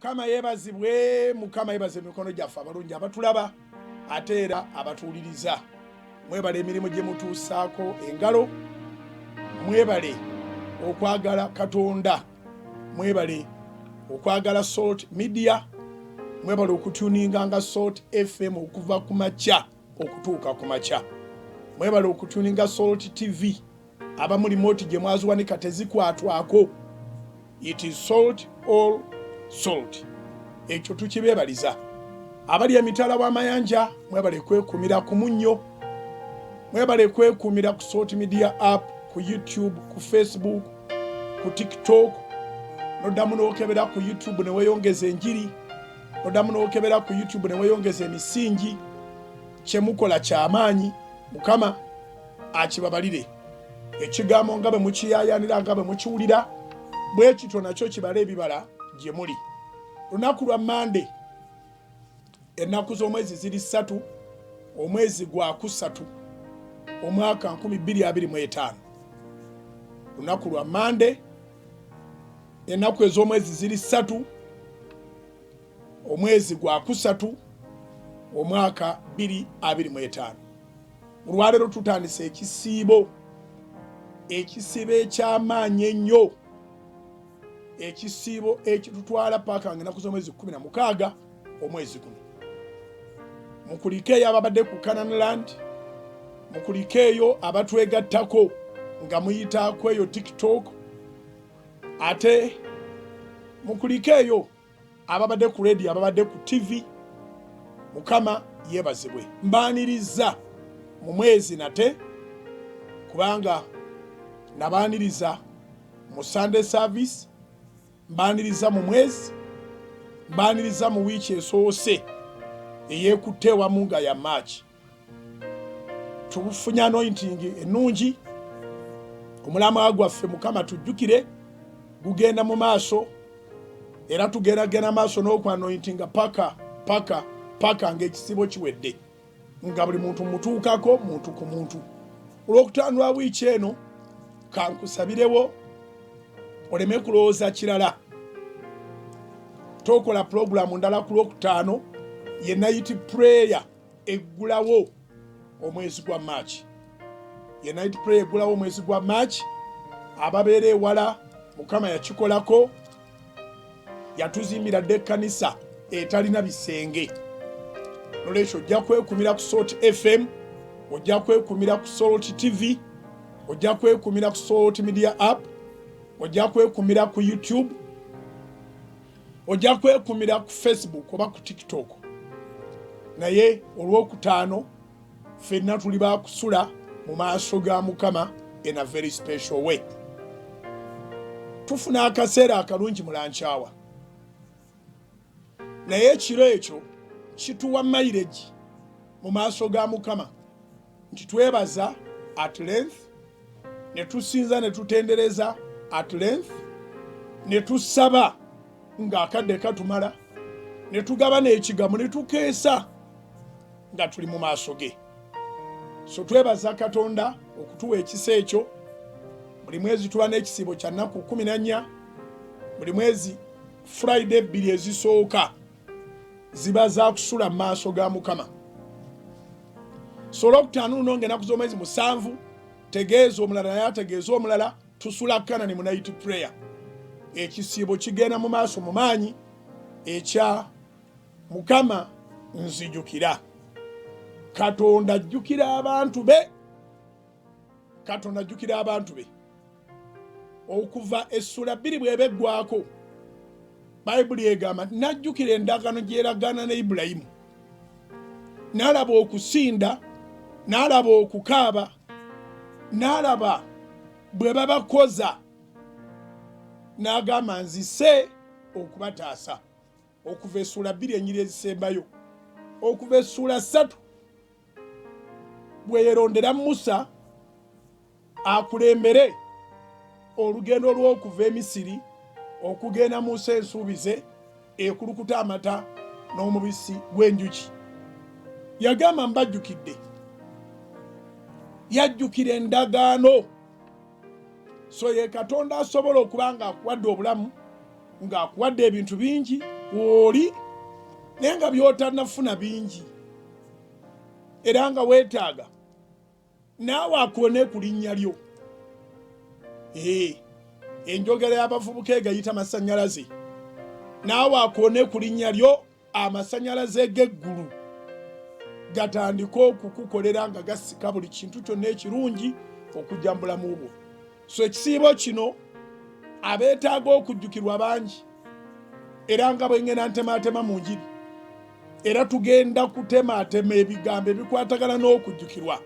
Mukama yebazibwe, Mukama yebaze mikono gyaffe abalungi abatulaba ate era abatuuliriza. Mwebale emirimu gye mutuusaako engalo, mwebale okwagala Katonda, mwebale okwagala Salt Media, mwebale okutuninga nga Salt FM okuva ku makya okutuuka ku makya, mwebale okutuninga Salt TV abamuli moti gye mwaziwanika tezikwatwako. It is salt all salt. Ekyo tukibebaliza. Abali emitala w'amayanja mwebale kwekumira ku munnyo, mwebale kwekumira ku Salt Media app, ku YouTube, ku Facebook, ku TikTok. Noddamu n'okebera ku YouTube ne weeyongeza enjiri, noddamu n'okebera ku YouTube ne weeyongeza emisingi. Kyemukola ky'amaanyi, Mukama akibabalire. Ekigambo nga bwe mukiyaayaanira, nga bwe mukiwulira, bwe kityo nakyo kibala ebibala gye muli. Lunaku lwa Mande, ennaku z'omwezi ziri 3, omwezi gwa 3, omwaka 2025. Lunaku lwa Mande, ennaku ez'omwezi ziri 3, omwezi gwa 3, omwaka 2025. Olwaleero tutandise ekisiibo eky'amaanyi ennyo, ekisiibo ekitutwala paka ng'ennaku z'omwezi 16 omwezi guno. Mukulike eyo ababadde ku Canaan Land, mukulike eyo abatwegattako nga muyitaako eyo TikTok, ate mukulike eyo ababadde ku radio, ababadde ku TV. Mukama yeebazibwe. Mbaaniriza mu mwezi nate, kubanga nabaaniriza mu Sunday service, mbaaniriza mu mwezi, mbaaniriza mu wiiki esoose eyeekutte wamu nga ya March. Tufunye anointing ennungi, omulamwa gwaffe Mukama tujjukire gugenda mu maaso, era tugenda maaso n'okwanointinga paka ng'ekisibo kiwedde, nga buli muntu mutuukako muntu ku muntu. Olw'okutandula wiiki eno, kankusabirewo oleme kulowooza kirala. Tokola pulogulaamu ndala ku Lwokutaano, ye night prayer eggulawo omwezi gwa March. Ye night prayer eggulawo omwezi gwa March. Ababeera ewala, Mukama yakikolako, yatuzimbira dde ekkanisa etalina bisenge. Nolwekyo ojja kwekumira ku Salt FM, ojja kwekumira ku Salt TV, ojja kwekumira ku Salt Media app, ojja kwekumira ku YouTube, ojja kwekumira ku Facebook oba ku TikTok. Naye Olwokutaano ffenna tuli baakusula mu maaso ga Mukama in a very special way. Tufuna akaseera akalungi mu Lankyawa, naye ekiro ekyo kituwa mileage mu maaso ga Mukama nti twebaza at length, ne tusinza ne tutendereza at length, ne tusaba ng'akadde katumala, ne tugaba n'ekigambo ne tukeesa nga tuli mu maaso ge. So twebaza Katonda okutuwa ekisa ekyo. Buli mwezi tuba n'ekisiibo kya nnaku 14, buli mwezi Friday 2 ezisooka ziba za kusula mu maaso ga Mukama. So Olwokutaano luno ng'ennaku z'omwezi 7, tegeeza omulala naye ategeeza omulala, tusula Canaan mu night prayer. Ekisiibo kigenda mu maaso mu maanyi ekya Mukama nzijukira. Katonda ajjukira abantu be, Katonda ajjukira abantu be. Okuva essula 2 bw'ebeggwako, Bayibuli egamba najjukira endagaano gye yaragaana ne Ibulayimu, n'alaba okusinda, n'alaba okukaaba, n'alaba bwe babakoza, n'agamba nzise okubataasa. Okuva essula 2 ennyiri ezisembayo, okuva essula 3 bwe yerondera Musa akulembere olugendo lw'okuva e Misiri okugenda mu nsi ensuubize ekulukuta amata n'omubisi gw'enjuki. Yagamba mbajjukidde, yajjukira endagaano. So ye Katonda asobola okuba ng'akuwadde obulamu, ng'akuwadde ebintu bingi, oli naye nga byotanafuna bingi era nga weetaaga naawe akuone ku linnya lyo. Enjogera y'abavubuka egayita masannyalaze, naawe akuone ku linnya lyo, amasannyalaze g'eggulu gatandika okukukolera nga gasika buli kintu kyonna ekirungi okujja mu bulamu bwo. So ekisiibo kino abeetaaga okujjukirwa bangi, era nga bwe ngenda ntemaatema mu njiri, era tugenda kutemaatema ebigambo ebikwatagana n'okujjukirwa.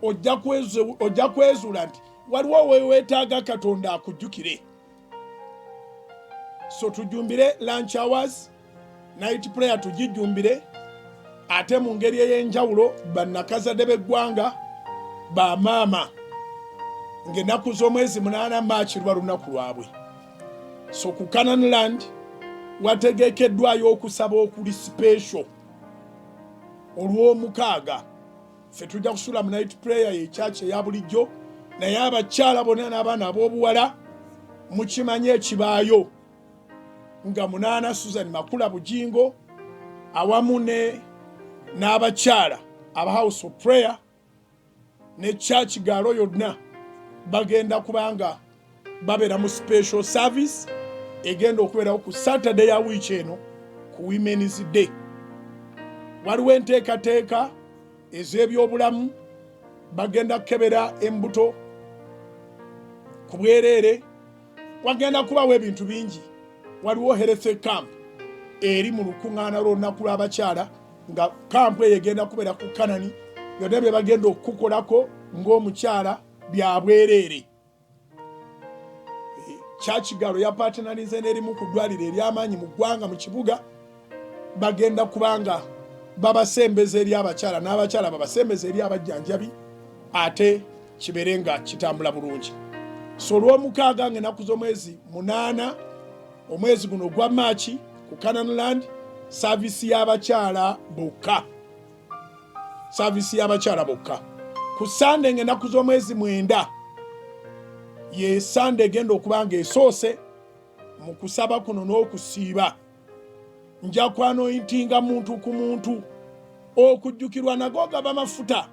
Ojja kwezuula nti waliwo weetaaga Katonda akujjukire. So tujumbire lunch hours, night prayer tugijjumbire, ate mu ngeri ey'enjawulo bannakazadde b'eggwanga bamaama ng'ennaku z'omwezi 8 Maachi lwa lunaku lwabwe. So ku Canaan Land wategekeddwayo okusaba okuli special olw'omukaaga. Ffe tujja kusula mu night prayer y'ekyaki eya bulijjo, naye abakyala bonna n'abaana ab'obuwala mukimanye ekibaayo nga 8 Susan Makula Bujingo awamu n'abakyala aba House of Prayer ne Church Galo yonna bagenda kubanga babeera mu special service egenda okubeerawo ku Saturday ya wiiki eno ku Women's Day. Waliwo enteekateeka ez'ebyobulamu, bagenda kukebera embuto ku bwereere, wagenda kubawo ebintu bingi. Waliwo health camp eri mu lukuŋŋaana lw'olunaku lw'abakyala, nga kampu eyo egenda kubeera ku Kanani, byonna bye bagenda okukukolako ng'omukyala bya bwereere. Church Galo ya patinanize n'erimu ku ddwaliro ery'amaanyi mu ggwanga mu kibuga, bagenda kubanga babasembeza eri abakyala n'abakyala babasembeza eri abajjanjabi, ate kibeere nga kitambula bulungi. So olw'omukaaga ng'ennaku z'omwezi 8 omwezi guno gwa Maachi ku Canaan Land, saavisi y'abakyala bokka. Saavisi y'abakyala bokka. Ku Sande ng'ennaku z'omwezi 9 ye Sande egenda okuba nga esoose mu kusaba kuno n'okusiiba. Nja kwanointinga muntu ku muntu, okujjukirwa nagwo gaba mafuta,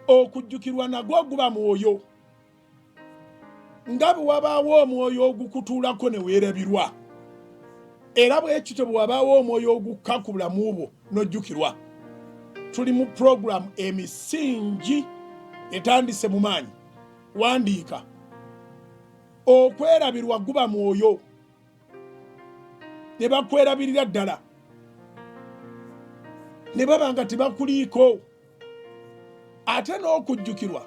okujjukirwa nagwo guba mwoyo. Nga bwe wabaawo omwoyo ogukutuulako ne weerabirwa, era bwe kityo bwe wabaawo omwoyo ogukka ku bulamu bwo n'ojjukirwa. Tuli mu program Emisingi etandise mu maanyi. Wandiika, okwerabirwa guba mwoyo, ne bakwerabirira ddala, ne baba nga tebakuliiko. Ate n'okujjukirwa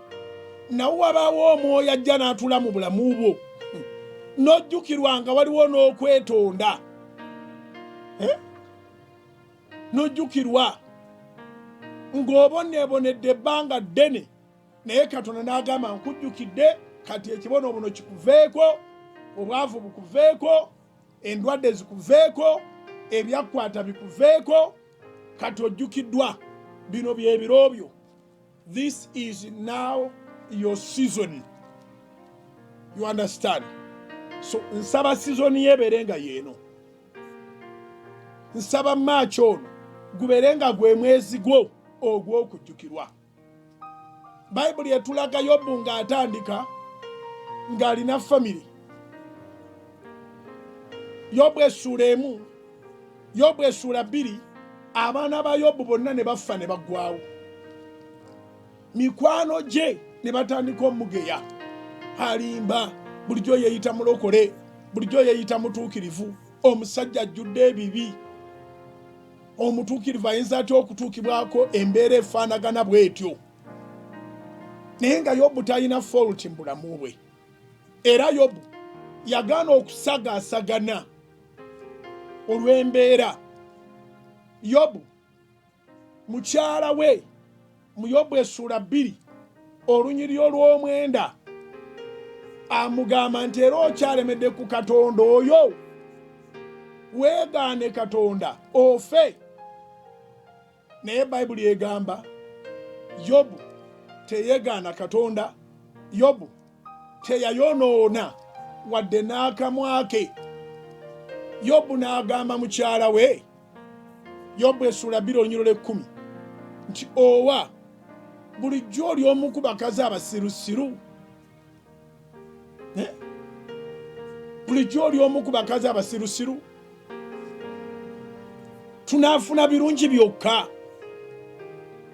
nawe wabaawo omwoyo ajja n'atula mu bulamu bwo, n'ojjukirwa nga waliwo n'okwetonda, n'ojjukirwa ng'oboneebonedde ebbanga ddene, naye Katonda n'agamba nkujjukidde, kati ekibonoobono kikuveeko, obwavu bukuveeko, endwadde zikuveeko, ebyakwata bikuveeko, kati ojjukiddwa. Bino bye biro byo. This is now your season. You understand? So nsaba season yebeere nga yeeno. Nsaba Maachi ono gubeere nga gwe mwezi gwo ogw'okujjukirwa. Bayibuli etulaga Yobu ng'atandika ng'alina family. Yobu essula 1, Yobu essula 2, abaana ba Yobu bonna ne bafa ne baggwaawo. Mikwano gye ne batandika omugeya, alimba, bulijjo yeeyita mulokole, bulijjo yeeyita mutuukirivu, omusajja ajjudde ebibi. Omutuukirivu ayinza atya okutuukibwako embeera efaanagana bw'etyo? Naye nga Yobu talina fault mu bulamu bwe, era Yobu yagaana okusagaasagana olw'embeera. Yobu mukyala we mu Yobu essula 2 olunyiriri olw'omwenda amugamba nti era okyalemedde ku Katonda oyo, weegaane Katonda ofe. Naye Bayibuli egamba Yobu teyeegaana Katonda, Yobu teyayonoona wadde n'akamwa ke. Yobu n'agamba mukyala we, Yobu essula 2:10 nti owa bulijjo oli omu ku bakazi abasirusiru. Bulijjo oli omu ku bakazi abasirusiru. Tunaafuna birungi byokka,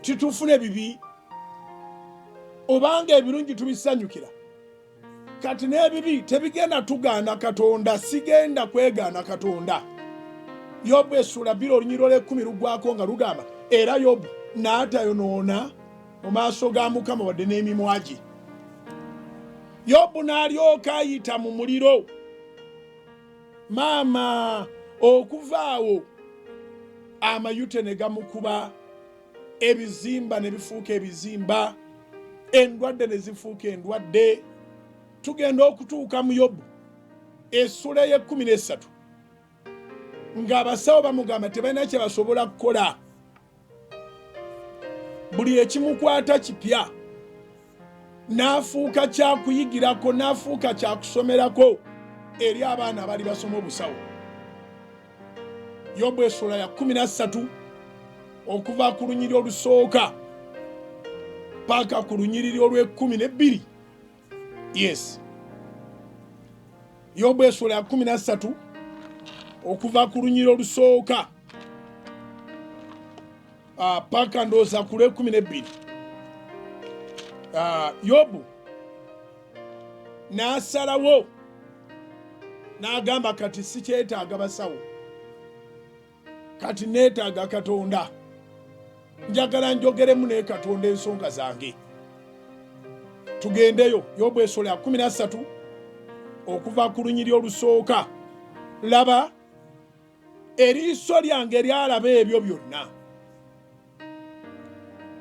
titufune bibi. Obanga ebirungi tubisanyukira, kati n'ebibi tebigenda tugaana Katonda, sigenda kwegaana Katonda. Yobu essula 2:10 lugwako nga lugamba era Yobu n'atayonoona mu maaso ga Mukama wadde n'emimwa gye. Yobu n'alyoka ayita mu muliro. Maama okuvaawo amayute ne gamukuba, ebizimba ne bifuuka ebizimba, endwadde ne zifuuka endwadde. Tugenda okutuuka mu Yobu essula 13 ng'abasawo bamugamba tebalina kye basobola kukola. Buli ekimukwata kipya, n'afuuka kyakuyigirako, n'afuuka kyakusomerako eri abaana abali basoma obusawo. Yobu essula 13 okuva ku lunyiri olusooka paka ku lunyiriri olw'12. Yes. Yobu essula 13 okuva ku lunyiri olusooka paka ndooza ku lw'12. Yobu n'asalawo n'agamba kati sikyetaaga basawo, kati neetaaga Katonda. Njagala njogeremu ne Katonda ensonga zange. Tugendeyo. Yobu essula 13 okuva ku lunyiri olusooka. Laba, eriiso lyange lyalaba ebyo byonna,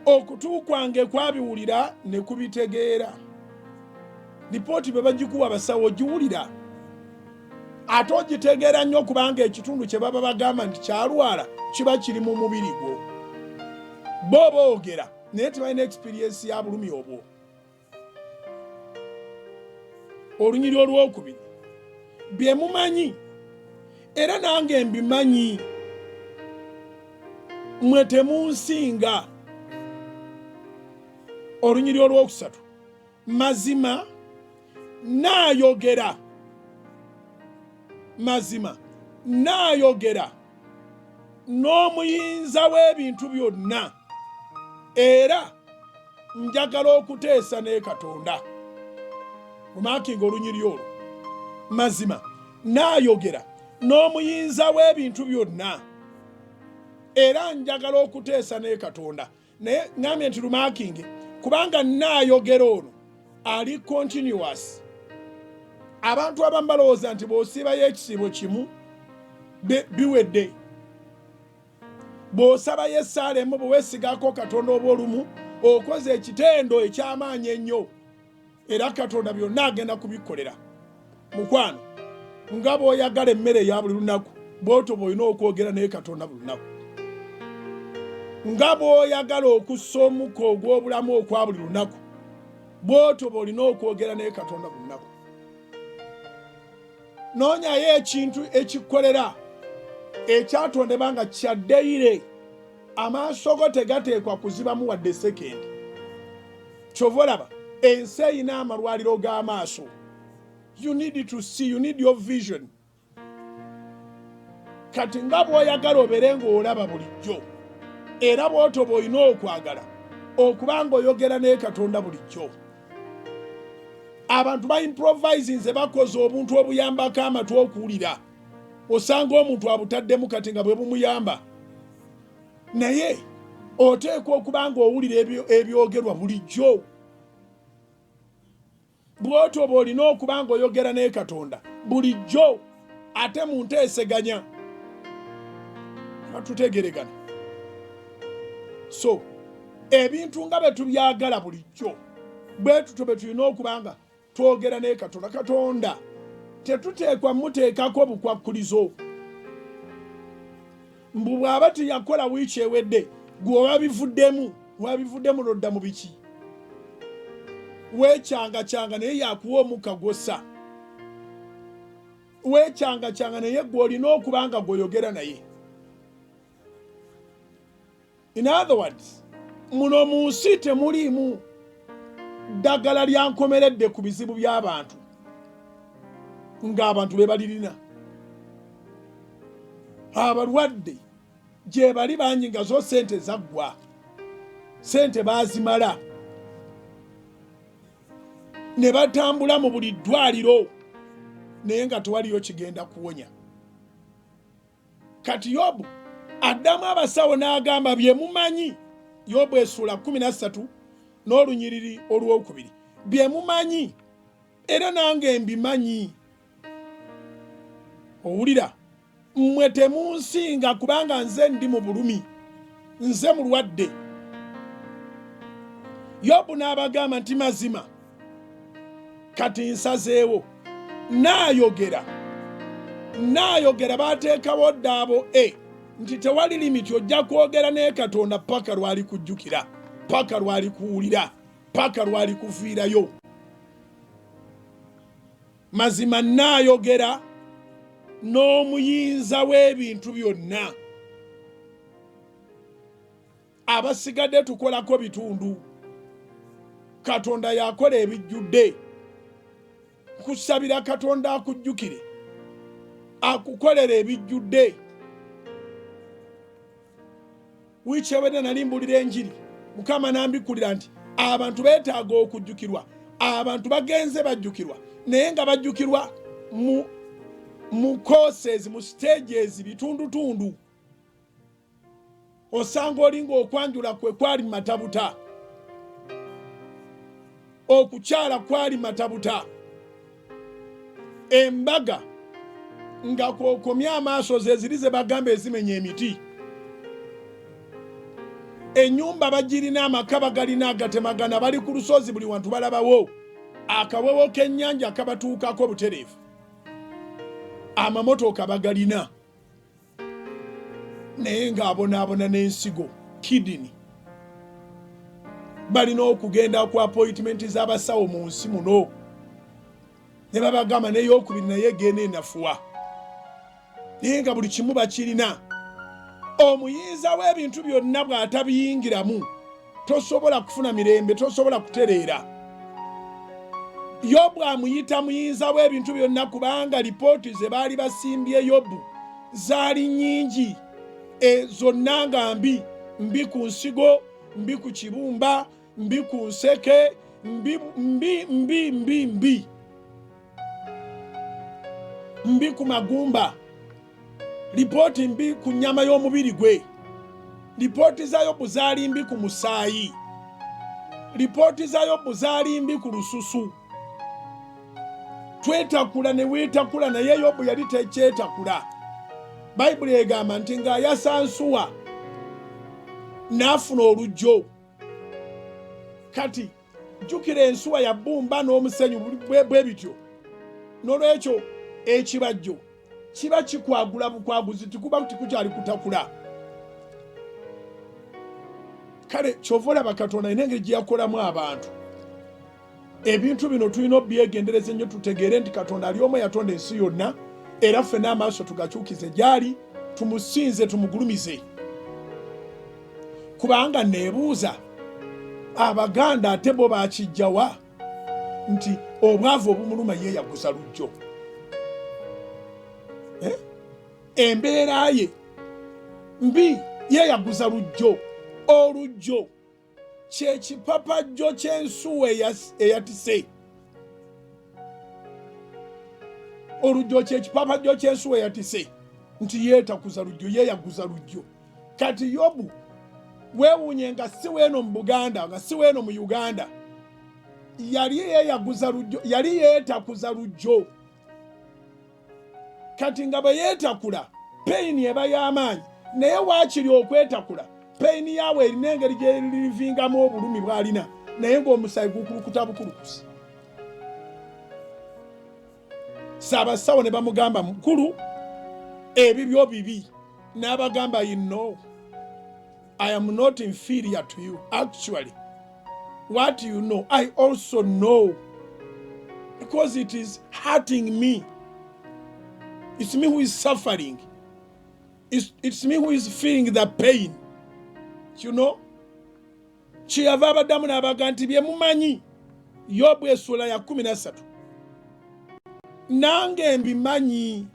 okutu kwange kwabiwulira ne kubitegeera. Lipooti bwe bagikuwa basawo giwulira, ate ogitegeera nnyo kubanga ekitundu kye baba bagamba nti kyalwala kiba kiri mu mubiri gwo. Bo boogera naye tebalina experience ya bulumi obwo. Olunyiri olwokubiri, bye mumanyi era nange mbimanyi, mwe temunsinga. Olunyiri olwokusatu, mazima naayogera, mazima naayogera n'omuyinza w'ebintu byonna, era njagala okuteesa ne Katonda. Mumakinga olunyiri olwo, mazima naayogera n'omuyinza w'ebintu byonna, era njagala okuteesa ne Katonda. Naye ngambye nti lumakinge kubanga naayogera ono ali continuous. Abantu abamu balowooza nti bw'osiibayo ekisiibo kimu biwedde, bw'osabayo essaala emu bwe weesigako Katonda oba olumu okoze ekitendo eky'amaanyi ennyo, era Katonda byonna agenda kubikolera. Mukwano, nga bw'oyagala emmere eya buli lunaku, bw'otyo bw'olina okwogera naye Katonda buli lunaku. Nga bw'oyagala okussa omukka ogw'obulamu okwa buli lunaku, bw'otyo bw'olina okwogera naye Katonda buli lunaku. Noonyayo ekintu ekikolera ekyatondebwa nga kyaddeyire, amaaso go tegateekwa kuzibamu wadde sekendi. Kyova olaba ensi erina amalwaliro g'amaaso. You need to see, you need your vision. Kati nga bw'oyagala obeere ng'olaba bulijjo, era bw'otyo bw'olina okwagala okuba ng'oyogera ne Katonda bulijjo. Abantu baimprovisinze bakoze obuntu obuyambako amatu okuwulira. Osanga omuntu abutaddemu kati nga bwe bumuyamba. Naye oteekwa okuba ng'owulira ebyogerwa bulijjo. Bw'otyo bw'olina okuba ng'oyogera ne Katonda bulijjo, ate mu nteeseganya. Batutegeregana. So, ebintu nga bwe tubyagala bulijjo, bwe tutyo bwe tulina okuba nga twogera ne Katonda. Katonda tetuteekwa muteekako bukwakkulizo. Mbu bw'aba teyakola wiiki ewedde, gwe wabivuddemu lodda mu biki? Weekyanga naye yakuwa omukka gw'ossa. wekyanga naye gw'olina okubanga gw'oyogera naye. In other words, muno mu nsi temuliimu ddagala lyankomeredde ku bizibu by'abantu ng'abantu be balirina. Abalwadde gye bali bangi nga zo sente zaggwa, sente baazimala, ne batambula mu buli ddwaliro naye nga tewaliyo kigenda kuwonya. Kati Yobu addamu abasawo n'agamba bye mumanyi, Yobu essula 13 n'olunyiriri olwokubiri, bye mumanyi era nange mbimanyi. Owulira, mmwe temunsinga kubanga nze ndi mu bulumi, nze mulwadde. Yobu n'abagamba nti mazima kati nsazeewo, naayogera baateekawo ddaabo nti tewali limiti, ojja kwogera ne Katonda paka lw'alikujjukira, paka lw'alikuwulira, paka lw'alikufiirayo. Mazima naayogera n'omuyinza w'ebintu byonna. Abasigadde tukolako bitundu, Katonda yakola ebijjudde. Kusabira Katonda akujjukire, akukolera ebijjudde. Wiiki ewedde nali mbulira enjiri, Mukama n'ambikulira nti abantu beetaaga okujjukirwa. Abantu bagenze bajjukirwa, naye nga bajjukirwa mu courses, mu stages, bitundutundu. Osanga olinga okwanjula kwe kwali matabuta, okukyala kwali matabuta, embaga nga kwokomya amaaso ze ziri ze bagamba ezimenya emiti, ennyumba bagirina, amaka bagalina agatemagana, bali ku lusozi, buli wantu balabawo, akawewo k'ennyanja kabatuukako butereevu, amamotoka bagalina, naye ng'abonaabona n'ensigo, kidini. Balina okugenda ku appointment z'abasawo mu nsi muno, ne babagamba n'eyokubiri naye genda enafuwa, naye nga buli kimu bakirina. Omuyinza w'ebintu byonna bw'atabiyingiramu, tosobola kufuna mirembe, tosobola kutereera. Yobu amuyita muyinza w'ebintu byonna kubanga lipooti ze baali basimbye Yobu zaali nnyingi, zonna nga mbi ku nsigo, mbi ku kibumba, mbi ku nseke, mbi ku magumba, lipooti mbi ku nnyama y'omubiri gwe. Lipooti za Yobu zaali mbi ku musaayi, lipooti za Yobu zaali mbi ku lususu. Twetakula ne weetakula, naye Yobu yali tekyetakula. Bayibuli egamba nti ng'ayasa nsuwa n'afuna olujjo. Kati jjukira ensuwa ya bbumba n'omusenyu bwe bityo, n'olwekyo ekibajjo kiba kikwagula bukwaguzi, tikuba tikukyali kutakula. Kale kyova olaba Katonda alina engeri gye yakolamu abantu. Ebintu bino tulina obyegendereza ennyo, tutegeere nti Katonda ali omu yatonda ensi yonna, era ffe n'amaaso tugakyukize gy'ali, tumusinze, tumugulumize. Kubanga neebuuza, Abaganda ate bo bakijjawa nti obwavu obumuluma yeeyaguza lujjo. Embeera ye mbi, yeeyaguza lujjo. Olujjo kye kipapajjo ky'ensuwa eyatise. Olujjo kye kipapajjo ky'ensuwa eyatise nti yeetakuza lujjo, yeeyaguza lujjo. Kati Yobu weewuunye nga si weeno mu Buganda, nga si weeno mu Uganda, yali yeeyaguza lujjo, yali yeetakuza lujjo. Kati nga bwe yeetakula, peyini eba y'amaanyi, naye waakiri okwetakula, peyini yaabwe erina engeri gye livingamu obulumi bw'alina, naye ng'omusaayi gukulukuta bukulukusi. Ssaabasawo ne bamugamba, mukulu, ebibyo bibi. N'abagamba, you know, I am not inferior to you. Actually, what you know, I also know, because it is hurting me. It's me who is suffering. It's me who is feeling the pain. You know? Kyeyava abaddamu n'abaga nti bye mumanyi Yobu essula ya 13 nange mbimanyi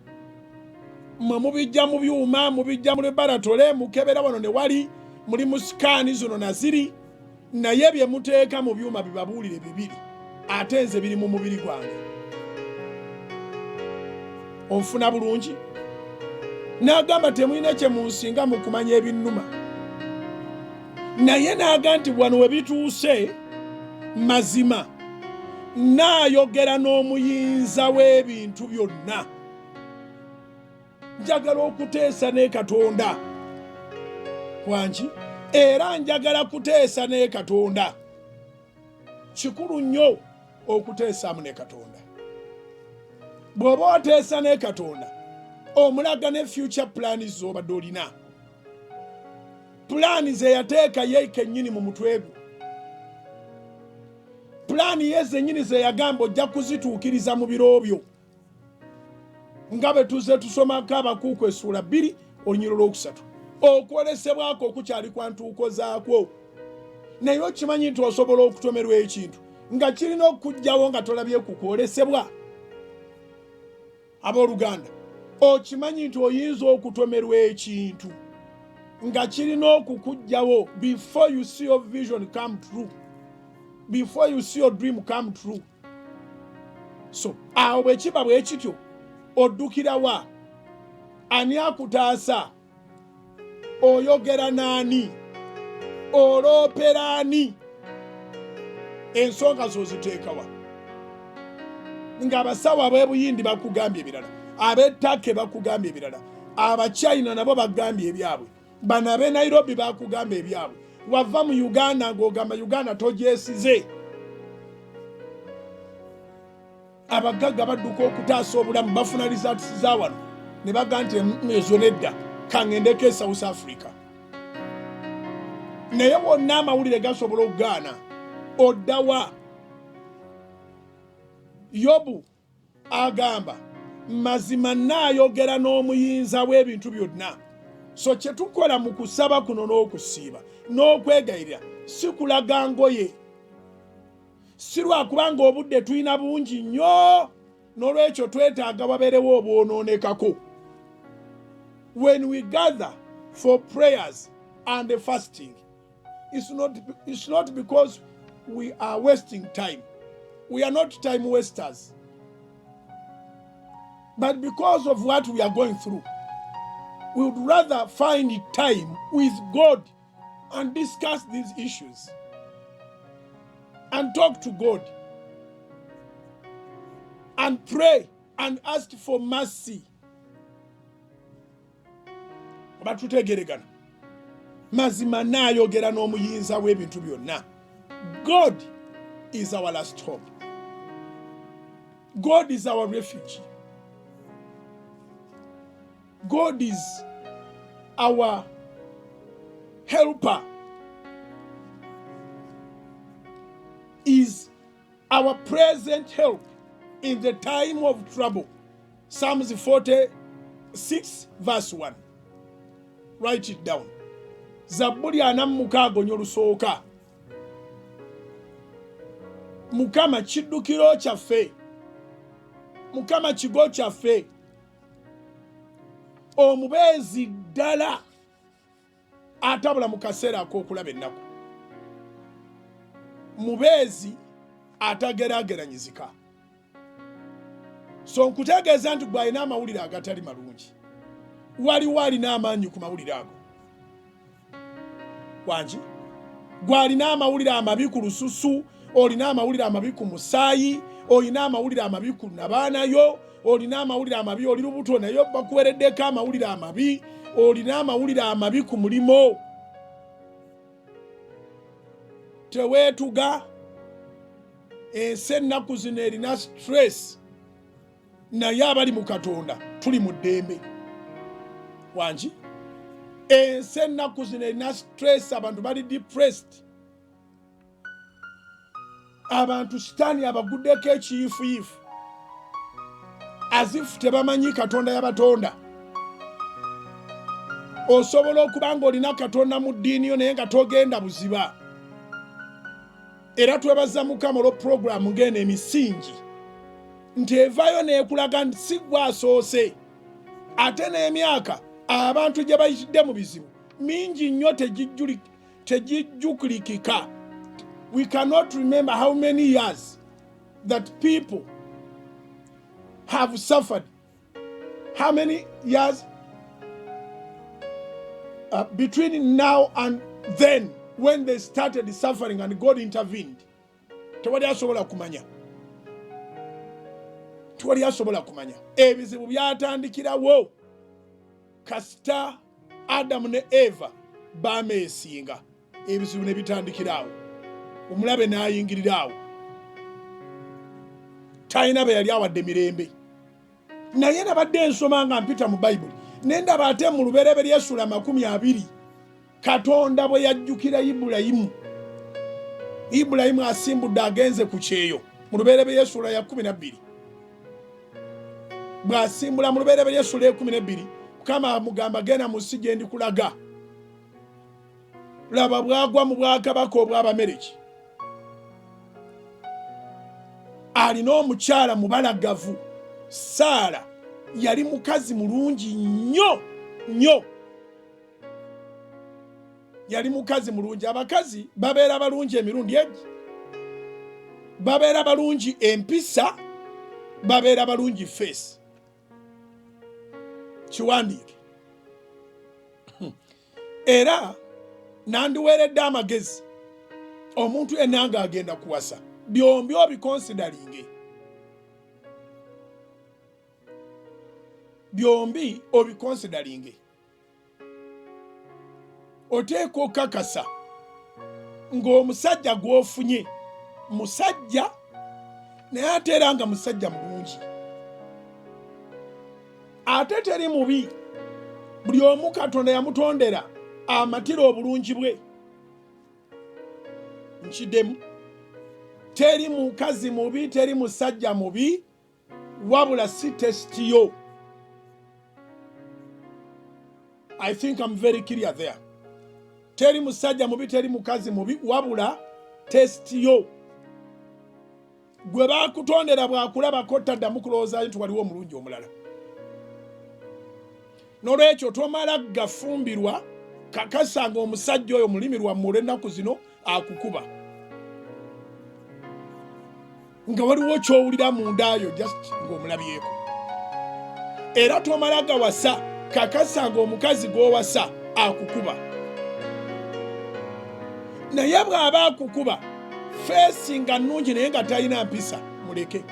mwe mubijja mu byuma mubijja mu laboratory mukebera wano ne wali muli mu sikaani zino naziri naye bye muteeka mu byuma bibabuulire bibiri ate nze biri mu mubiri gwange. Onfuna bulungi? N'agamba temulina kye munsinga mu kumanya ebinnuma. Naye n'aga nti wano we bituuse mazima naayogera n'omuyinza w'ebintu byonna. Njagala okuteesa ne Katonda wangi era njagala kuteesa ne Katonda. Kikulu nnyo okuteesaamu ne Katonda. Bw'oba oteesa ne Katonda omulaga ne future plans z'obadde olina. Pulaani ze yateeka ye kennyini mu mutwe gwe. Pulaani ye zennyini ze yagamba ojja kuzituukiriza mu biro byo. Nga bwe tuze tusomako Abakuuku essula 2 olunyiriro lwokusatu. Okwolesebwako okukyali kwa ntuuko zaakwo. Naye okimanyi nti osobola okutomerwa ekintu nga kirina okujjawo nga tolabye ku kwolesebwa. Abooluganda, okimanyi nti oyinza okutomerwa ekintu nga kirina okukujjawo before you see your vision come true, before you see your dream come true. So awo bwe kiba bwe kityo oddukira wa? Ani akutaasa? Oyogera naani? Oloopera ani? Ensonga zo ziteeka wa? Ng'abasawo ab'ebuyindi bakugambye ebirala, ab'ettake bakugambye ebirala, Abachina nabo bagambye ebyabwe, bano ab'e Nairobi bakugambye ebyabwe. Wava mu Uganda ng'ogamba Uganda togyesize. Abagagga badduka okutaasa obulamu bafuna results za wano ne baga nti ezo nedda kang'endeko e South Africa. Naye wonna amawulire gasobola okugaana oddawa? Yobu agamba mazima naayogera n'omuyinza w'ebintu byonna. So kye tukola mu kusaba kuno n'okusiiba n'okwegayirira si kulaga ngoye, si lwakubanga obudde tulina bungi nnyo n'olwekyo twetaaga wabeerewo obwonoonekako. When we gather for prayers and fasting, it's not because we are wasting time. We are not time wasters. But because of what we are going through, we would rather find time with God and discuss these issues and talk to God and pray and ask for mercy. Batutegeregana. Mazima naayogera n'omuyinza w'ebintu byonna. God is our last hope. God is our refuge. God is our helper. Is our present help in the time of trouble. Psalms 46 verse 1. Write it down. Zaburi 46 olusoka. Mukama kiddukiro kyaffe. Mukama kigo kyaffe. Omubeezi ddala atabula mu kaseera ak'okulaba ennaku. Mubeezi atageraageranyizika. So nkutegeeza nti gwe alina amawulire agatali malungi. Waliwo alina amaanyi ku mawulire ago. Wangi? Gwe alina amawulire amabi ku lususu, olina amawulire amabi ku musaayi, olina amawulire amabi ku nabaanayo, olina amawulire amabi oli lubuto naye bakuwereddeko amawulire amabi, olina amawulire amabi ku mulimo. Teweetuga. Ensi ennaku zino erina stress, naye abali mu Katonda tuli mu ddembe. Wangi? Ensi ennaku zino erina stress, abantu bali depressed. Abantu sitaani abaguddeko ekiyifuyifu. as if tebamanyi katonda yabatonda. Osobola okuba ng'olina katonda mu ddiini yo naye nga togenda buziba. Era twebaza Mukama olwo puroguramu ng'eno Emisingi nti evaayo n'ekulaga nti si gwe asoose, ate n'emyaka abantu gye bayitidde mu bizibu mingi nnyo tegijjukulikika. We cannot remember how many years that people have suffered. How many years between now and then when they started suffering and God intervened. Tewali asobola kumanya. Tewali asobola kumanya. Ebizibu byatandikirawo kasita Adamu ne Eva bameesinga. Ebizibu ne bitandikirawo. Omulabe n'ayingirirawo. Talina be yali awadde mirembe. Naye nabadde nsoma nga mpita mu Bayibuli. Nendaba ate mu Lubereberye Essula 20 Katonda bwe yajjukira Ibulayimu. Ibulayimu asimbudde agenze ku kyeyo mu Lubereberye Essula ya 12. Bw'asimbula mu Lubereberye Essula ya 12 Mukama amugamba genda mu nsi gye ndikulaga. Laba bwagwa mu bwakabaka obw'Abamereki. Alina omukyala mubalagavu. Saara yali mukazi mulungi nnyo nnyo. Yali mukazi mulungi. Abakazi babeera balungi emirundi egi. Babeera balungi empisa, babeera balungi face. Kiwandiike. Era nandiweeredde amagezi omuntu yenna nga agenda kuwasa byombi obikonsideringe. Byombi obikonsideringe. Oteeka okakasa ng'omusajja gw'ofunye musajja naye ate era nga musajja mulungi. Ate teri mubi. Buli omu Katonda yamutondera amatira obulungi bwe. Nkiddemu. Teri mukazi mubi, teri musajja mubi, wabula si testi yo. I think I'm very clear there. Teri musajja mubi, teri mukazi mubi, wabula testi yo. Gwe bakutondera bwakulabako taddamu kulowooza nti waliwo omulungi omulala. N'olwekyo tomala gafumbirwa kakasa ng'omusajja oyo mulimirwa mu ennaku zino akukuba. Nga waliwo ky'owulira mundayo just ng'omulabyeko. Era tomala gawasa kakasa ng'omukazi gw'owasa akukuba. Naye bw'aba akukuba feesi nga nnungi naye nga talina mpisa muleke.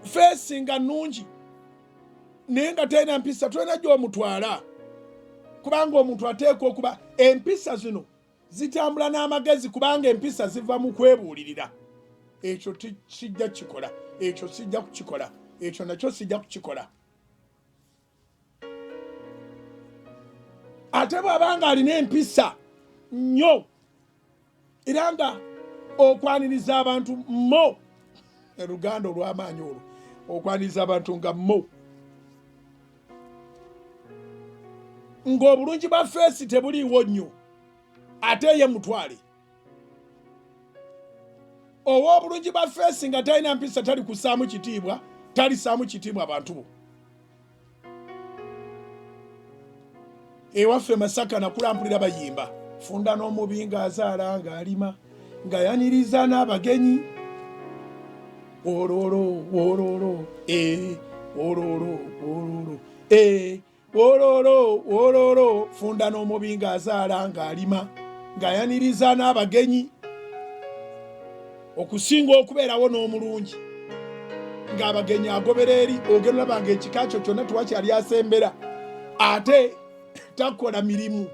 Feesi nga nnungi naye nga talina mpisa tulina gy'omutwala. Kubanga omuntu ateekwa okuba empisa zino zitambula n'amagezi kubanga empisa ziva mu kwebuulirira. Ekyo sijja kukikola, ekyo sijja kukikola, ekyo nakyo sijja kukikola. Ate bw'abanga alina empisa nnyo era nga okwaniriza abantu mo, Oluganda olw'amaanyi olwo, okwaniriza abantu nga mo, ng'obulungi bwa feesi tebuliiwo nnyo, ate ye mutwale. Owa obulungi bwa feesi nga talina mpisa tali kusaamu kitiibwa, talisaamu kitiibwa abantu bo. Ewaffe Masaka nakulampulira bayimba funda n'omubi ng'azaala ng'alima ng'ayaniriza n'abagenyi. Wororo wororo wororo wororo wororo wororo funda n'omubi ng'azaala ng'alima ng'ayaniriza n'abagenyi. Okusinga okubeerawo n'omulungi ng'abagenyi agobera eri ogenda olaba ng'ekika kyo kyonna tewakyali asembera. Ate takola mirimu,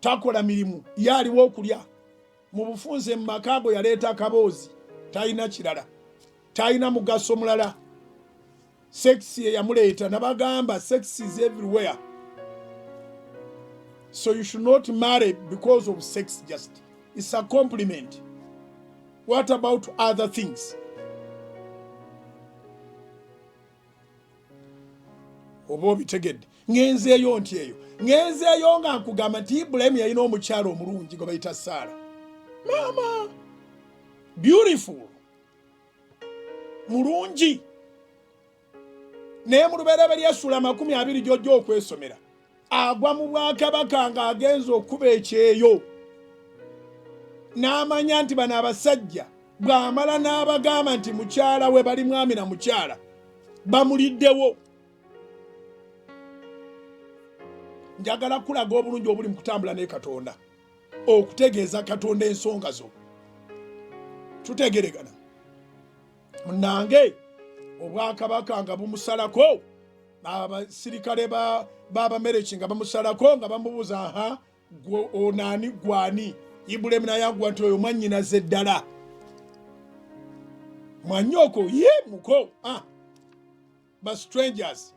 takola mirimu. Ye aliwo okulya mu bufunze mu maka go yaleeta akaboozi, talina kirala, talina mugaso mulala. Sex ye yamuleeta nabagamba sex is everywhere. So you should not marry because of sex just. It's a compliment. What about other things? Oba obitegedde. Ngenzeeyo nti eyo. Ngenzeeyo nga nkugamba nti Ibrahim yalina omukyala omulungi gwe bayita Saara. Mama, beautiful. Mulungi. Naye mu lubereberye Essula 20 gy'ojja okwesomera. Agwa mu bwakabaka ng'agenza okuba ekyeyo. N'amanya nti bano abasajja bw'amala n'abagamba nti mukyala we bali mwami na mukyala bamuliddewo. Njagala kulaga obulungi obuli mu kutambula ne Katonda, okutegeeza Katonda ensonga zo. Tutegeregana munange obwakabaka nga bumusalako, abasirikale b'Abamereki nga bamusalako nga bamubuuza onaani gwani. Ibrahim nayagwa nti oyo mwannyinaze ddala. Mwanyoko ye muko ba strangers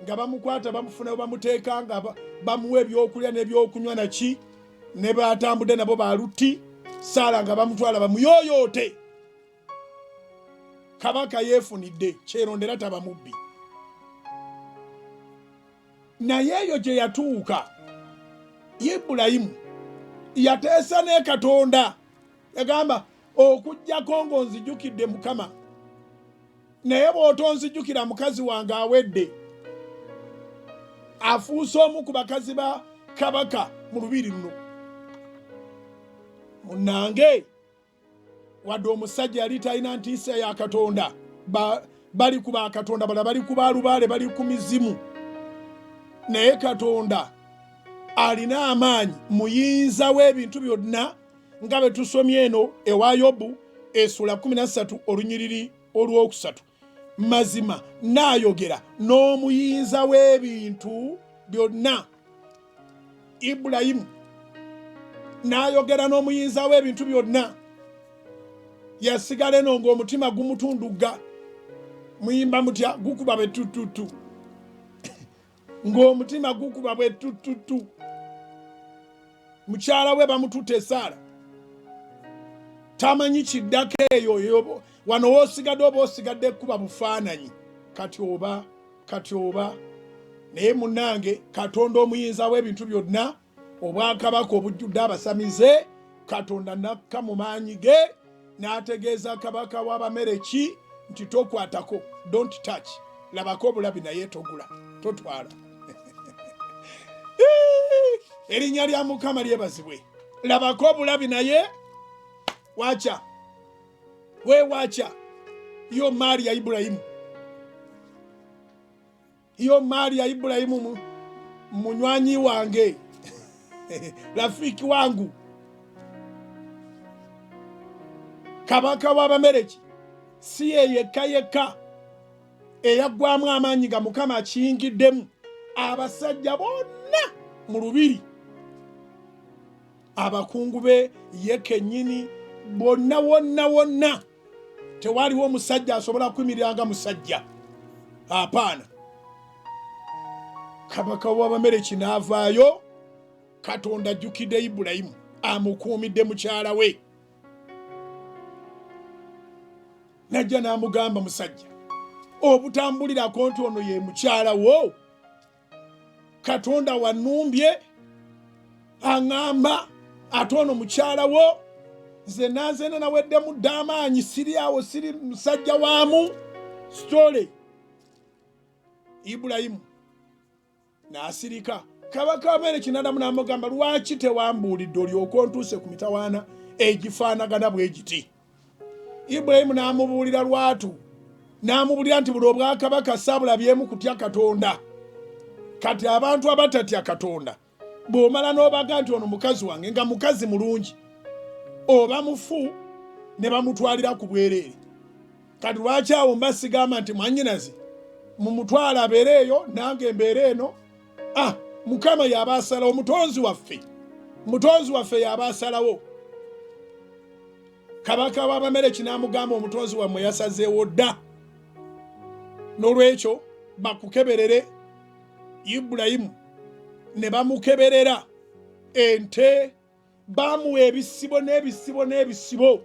nga bamukwata bamufuna bamuteeka nga bamuwa ebyokulya n'ebyokunywa naki ne batambudde nabo balutti. Saara nga bamutwala bamuyooyoote. Kabaka yeefunidde kyerondera taba mubbi. Naye eyo gye yatuuka Ibrahim yateesa ne Katonda. Yagamba okujjako ng'onzijukidde Mukama, naye bw'otonzijukira mukazi wange awedde. Afuuse omu ku bakazi ba kabaka mu lubiri luno. Munnange wadde omusajja yali talina ntiisa ya Katonda, bali ku ba Katonda bala bali ku balubaale bali ku mizimu, naye Katonda alina amaanyi, muyinza w'ebintu byonna nga bwe tusomye eno ewa Yobu Essula 13 olunyiriri olwokusatu. Mazima naayogera n'omuyinza w'ebintu byonna. Ibrahim naayogera n'omuyinza w'ebintu byonna. Yasigala eno ng'omutima gumutunduga. Muyimba mutya? Gukuba bwe tututu. Ng'omutima gukuba bwe tututu. Mukyala we bamutute Saara. Tamanyi kiddako eyo wano w'osigadde oba osigadde kuba bufaananyi. Kati oba. Naye munnange Katonda omuyinza w'ebintu byonna, obwakabaka obujjudde abasamize, Katonda nakka mu maanyi ge n'ategeeza kabaka w'Abamereki nti tokwatako, don't touch. Labako obulabi naye togula, totwala. Erinnya lya Mukama lyebazibwe. Labako obulabi naye wacha. We wacha. Yo mali ya Ibrahimu. Yo mali ya Ibrahimu munywanyi wange. Rafiki wangu. Kabaka w'Abamereki si yekka eyagwamu amaanyi ga Mukama akiyingiddemu. Abasajja bonna mu lubiri, abakungu be ye kennyini, wonna tewaliwo omusajja asobola kuyimiriranga musajja. Apaana. Kabaka w'Abamereki n'avaayo. Katonda ajjukidde Ibrahimu, amukuumidde mukyala we. Najja n'amugamba musajja, obutambulirako nti ono ye mukyala wo. Katonda wanumbye aŋŋamba ate ono mukyala wo. Nze nanzena naweddemu dda amaanyi, siri awo, siri musajja waamu. Story. Ibrahimu n'asirika. Kabaka w'Amereki n'adamu n'amugamba, lwaki tewambuulidde olyoke ontuuse ku mitawaana egifaanagana bwe giti? Ibrahimu n'amubuulira lwatu. N'amubulira nti buli obwakabaka saabulabyemu kutya Katonda. Kati abantu abatatya Katonda bw'omala n'obaga nti ono mukazi wange, nga mukazi mulungi, oba mufu ne bamutwalira ku bwereere. Kati lwaki awo mba sigamba nti mwannyinaze mumutwala abeere eyo nange embeere eno? Mukama y'aba asalawo, mutonzi waffe y'aba asalawo. Kabaka w'Abamereki n'amugamba omutonzi wammwe yasazeewo dda, n'olwekyo bakukeberere. Ibrahimu ne bamukeberera ente, bamuwa ebisibo n'ebisibo n'ebisibo.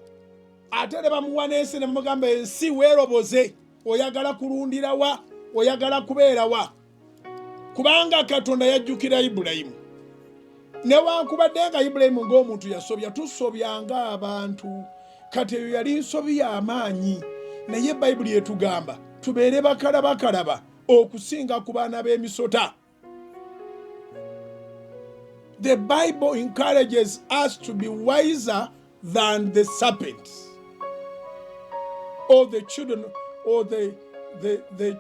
ate ne bamuwa n'ensi ne bamugamba ensi weeroboze, oyagala kulundira wa, oyagala kubeera wa? Kubanga Katonda yajjukira Ibulayimu. Newankubadde nga Ibulayimu ng'omuntu yasobya, tusobyanga abantu. Kati eyo yali nsobi y'amaanyi, naye Bayibuli etugamba tubeere bakalaba okusinga ku baana b'emisota. The Bible encourages us to be wiser than the serpents, or the children, or the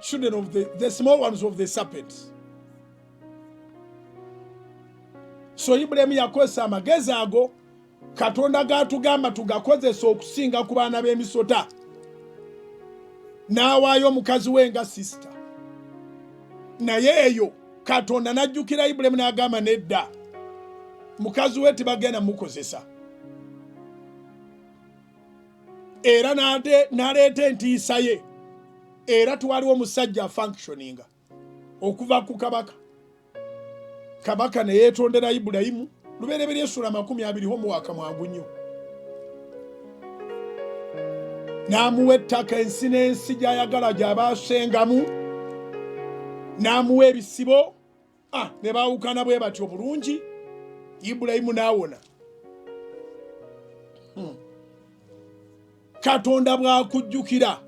children of the small ones of the serpents. So Ibulayimu yakozesa amagezi ago Katonda gatugamba tugakozesa okusinga ku baana b'emisota. N'awaayo omukazi we nga sister. Naye eyo Katonda n'ajjukira Ibulayimu n'agamba nedda, mukazi we tebagenda mukozesa. Era n'aleeta entiisa ye. Era twaliwo omusajja functioninga okuva ku kabaka. Kabaka ne yeetondera Ibulayimu Lubereberye Sura 20 ho mu mwaka mwagunyo. N'amuwa ettaka ensi n'ensi gy'ayagala gy'abaasengamu. N'amuwa ebisibo. Ne baawukana bwe batyo bulungi. Ibulayimu n'awona. Katonda bw'akujjukira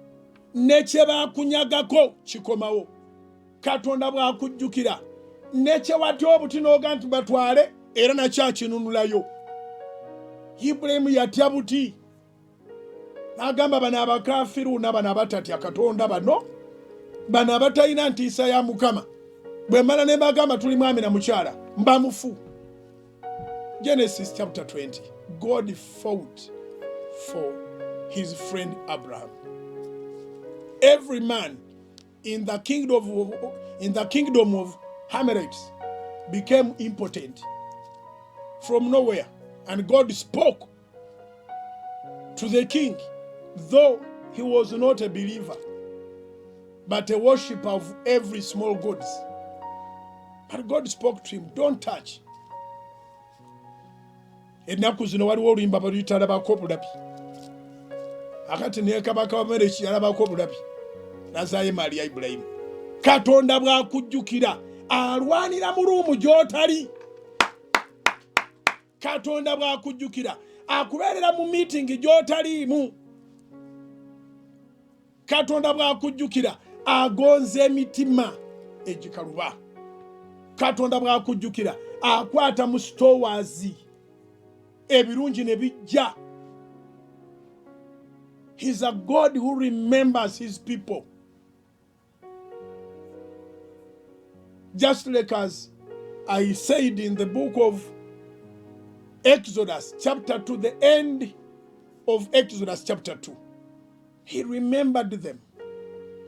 ne kye baakunyagako kikomawo. Katonda bw'akujjukira ne kye watya obuti n'oga nti batwale era nakyakinunulayo. Ibulayimu yatya buti. N'agamba bano abakafiruuna bano abatatya Katonda bano abatalina ntiisa ya Mukama. Bwe mmala ne mbagamba tuli mwami na mukyala mba mufu. Genesis chapter 20. God fought for his friend Abraham. Every man in the kingdom of Hamerites became impotent from nowhere, and God spoke to the king, though he was not a believer but a worshipper of every small gods. But God spoke to him, don't touch. Ennaku zino waliwo oluyimba baluyita alabako obulabi. Akati naye kabaka wa Mereki alabako obulabi. Nazaayo emaali ya Ibulayimu. Katonda bw'akujjukira alwanira mu luumu gy'otali. Katonda bw'akujjukira akubeerera mu meeting gy'otaliimu. Katonda bw'akujjukira agonza emitima egikaluba. Katonda bw'akujjukira akwata mu stores ebirungi ne bijja. He's a God who remembers his people. Just like as I said in the book of Exodus chapter 2, the end of Exodus chapter 2, he remembered them.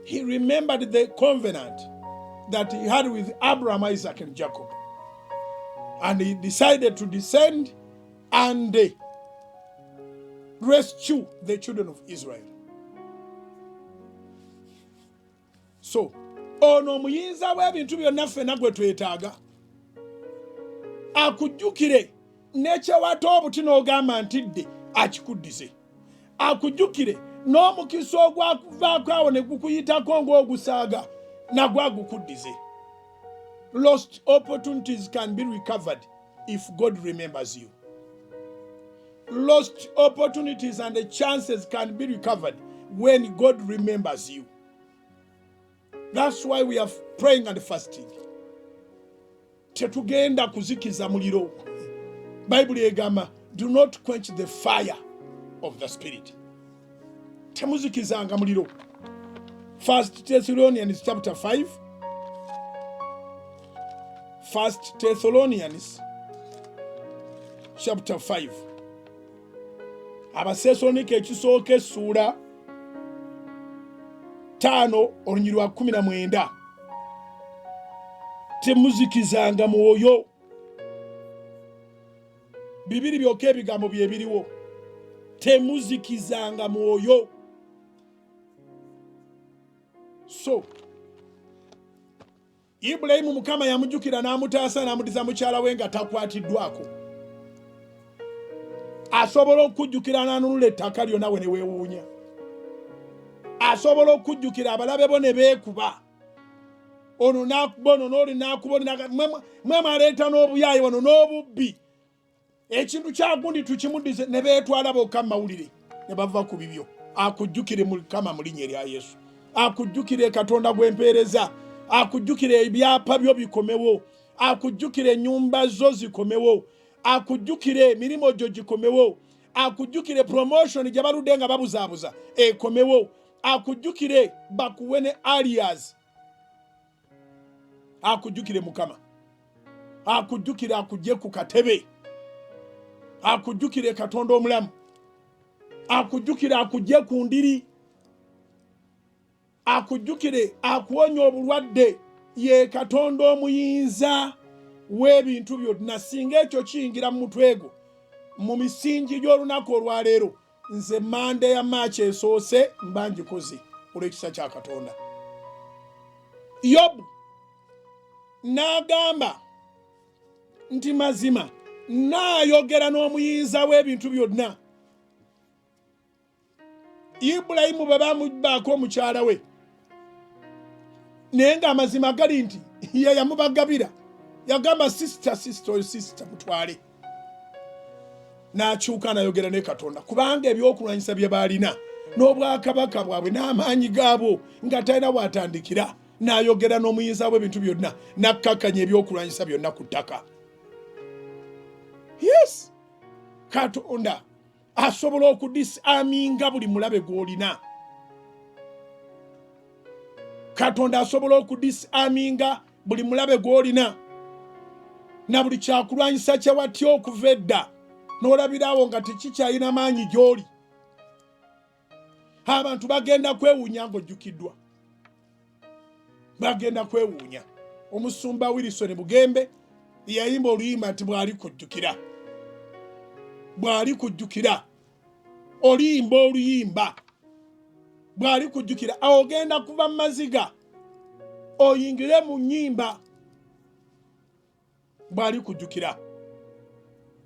He remembered the covenant that he had with Abraham, Isaac, and Jacob. And he decided to descend and rescue the children of Israel. So, ono muyinza w'ebintu byonna ffenna gwe twetaaga akujjukire n'ekyewata obuti n'ogamba ntidde akikuddize. Akujjukire n'omukisa ogwakuvaako awo ne gukuyitako ng'ogusaaga nagwo agukuddize. Lost opportunities can be recovered if God remembers you. Lost opportunities and the chances can be recovered when God remembers you. That's why we are praying and fasting. Tetugenda kuzikiza muliro. Bible egamba, do not quench the fire of the spirit. Temuzikizanga muliro. 1 Thessalonians chapter 5. 1 Thessalonians chapter 5. Abasesalonike ekisooka essuula 5 olunyiri lwa 19. Temuzikizanga mwoyo. Bibiri byokka ebigambo bye biriwo. Temuzikizanga mwoyo. So, Ibulayimu Mukama yamujjukira n'amutaasa n'amuddiza mukyala we nga takwatiddwako. asobola okujjukira n'anunula ettaka lyo nawe ne weewuunya, asobola okujjukira abalabe bo ne beekuba, ono n'akuba ono n'oli n'akuba mwe mwaleeta n'obuyaayi wano n'obubbi, ekintu kyagundi tukimuddize ne beetwala bokka mu mawulire ne bava ku bibyo. Akujjukire Mukama mu linnya erya Yesu, akujjukire Katonda gw'empeereza, akujjukire ebyapa byo bikomewo, akujjukire ennyumba zo zikomewo, akujjukire emirimu gyo gikomewo, akujjukire promotion gye baludde nga babuzaabuza ekomewo, akujjukire bakuwe ne alias, akujjukire Mukama, akujjukire akujje ku katebe, akujjukire Katonda omulamu, akujjukire akujje ku ndiri, akujjukire akuwonya obulwadde, ye Katonda omuyinza w'ebintu byonna. Singa ekyo kiyingira mu mutwe gwo mu misingi gy'olunaku olwaleero, nze Mande ya Maachi esoose mba ngikoze olw'ekisa kya Katonda. Yobu n'agamba nti mazima naayogera n'omuyinza w'ebintu byonna. Ibulayimu bwe bamubaako omukyala we, naye ng'amazima gali nti ye yamubagabira, yagamba sister mutwale. N'akyuka n'ayogera ne Katonda, kubanga ebyokulwanyisa bye baalina n'obwakabaka bwabwe n'amaanyi gaabwo nga talina bw'atandikira, n'ayogera n'omuyinza w'ebintu byonna, n'akkakkanya ebyokulwanyisa byonna ku ttaka. Yes, Katonda asobola okudisaminga buli mulabe gw'olina. Katonda asobola okudisaminga buli mulabe gw'olina na buli kyakulwanyisa kye watya okuva edda n'olabirawo nga tekikyalina maanyi gy'oli. Abantu bagenda kwewuunya ng'ojjukiddwa, bagenda kwewuunya. Omusumba Wilson Bugembe yayimba oluyimba nti bw'ali kujjukira, bw'ali kujjukira, oluyimba oluyimba bw'ali kujjukira, ogenda kuva mu maziga oyingire mu nnyimba bw'ali kujjukira.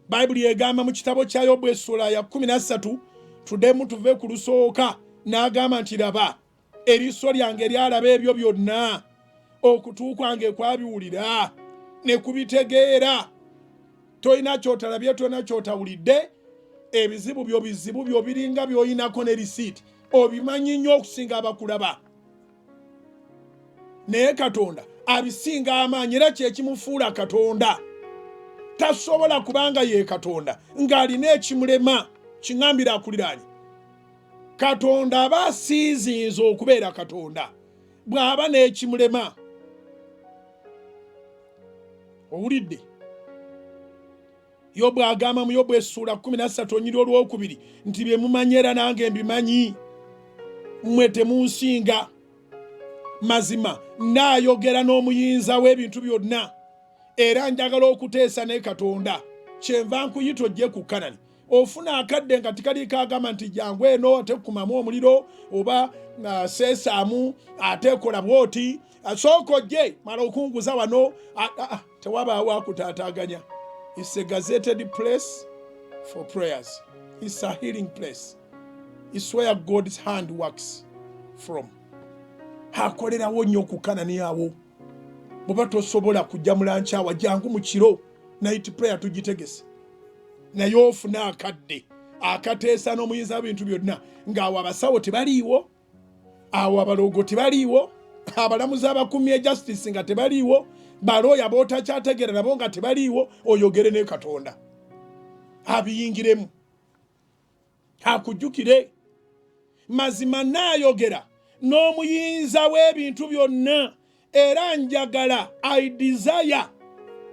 Bayibuli egamba mu kitabo kya Yobu essula ya 13 tuddemu tuve ku lusooka, n'agamba nti laba eriiso lyange lyalaba ebyo byonna, okutu kwange kwabiwulira ne kubitegeera. Toyina kyotalabye, toyina kyotawulidde, ebizibu byo biringa by'oyinako ne risiiti, obimanyi nnyo okusinga abakulaba. Naye Katonda abisinga amaanyi, era kyekimufuula Katonda. Tasobola kubanga ye Katonda ng'alina ekimulema. Kiŋŋambira akuliraanye, Katonda aba asiizinze okubeera Katonda bw'aba n'ekimulema. Owulidde? Yobu agamba mu Yobu essula 13 onyiri olwokubiri nti bye mumanyi era nange mbimanyi, mmwe temunsinga. Mazima naayogera n'omuyinza w'ebintu byonna, era njagala okuteesa ne Katonda. Kyenva nkuyita ojje ku Kanani, ofuna akadde nga tikali kaagamba nti jangu eno ate kumamu omuliro oba seesaamu ate kola bwoti, sooka ojje mala okunguza wano. Tewabaawo akutaataaganya. It's a gazetted place for prayers. It's a healing place. It's where God's hand works from. Akolerawo nnyo ku Kanani awo. Bw'oba tosobola kujja mulankyawa, jangu mu kiro night prayer tugitegese. Naye ofuna akadde akateesa n'omuyinza w'ebintu byonna, ng'awo abasawo tebaliiwo, awo abalogo tebaliiwo, abalamuzi abakumye justice nga tebaliiwo, balooya b'otakyategeera nabo nga tebaliiwo, oyogere ne Katonda abiyingiremu, akujjukire. Mazima naayogera n'omuyinza w'ebintu byonna, era njagala I desire,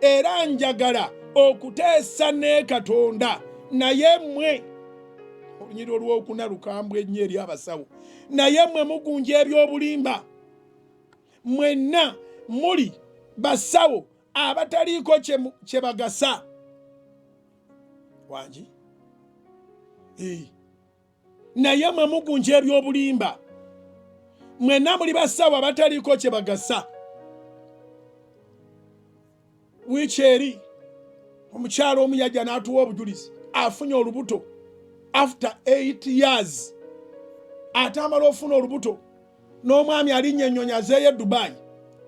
era njagala okuteesa ne Katonda. Naye mmwe, olunyiri olwokuna lukambwe ennyo eri abasawo, naye mmwe mugunja ebyobulimba, mwenna muli basawo abataliiko kye bagasa. Wangi? Naye mmwe mugunja ebyobulimba, mwenna muli basawo abataliiko kye bagasa. Wiiki eri omukyalo omu yajja n'atuwa obujulizi, afunye olubuto after 8 years atamala ofuna olubuto n'omwami alinnya ennyonyi azeeyo Dubai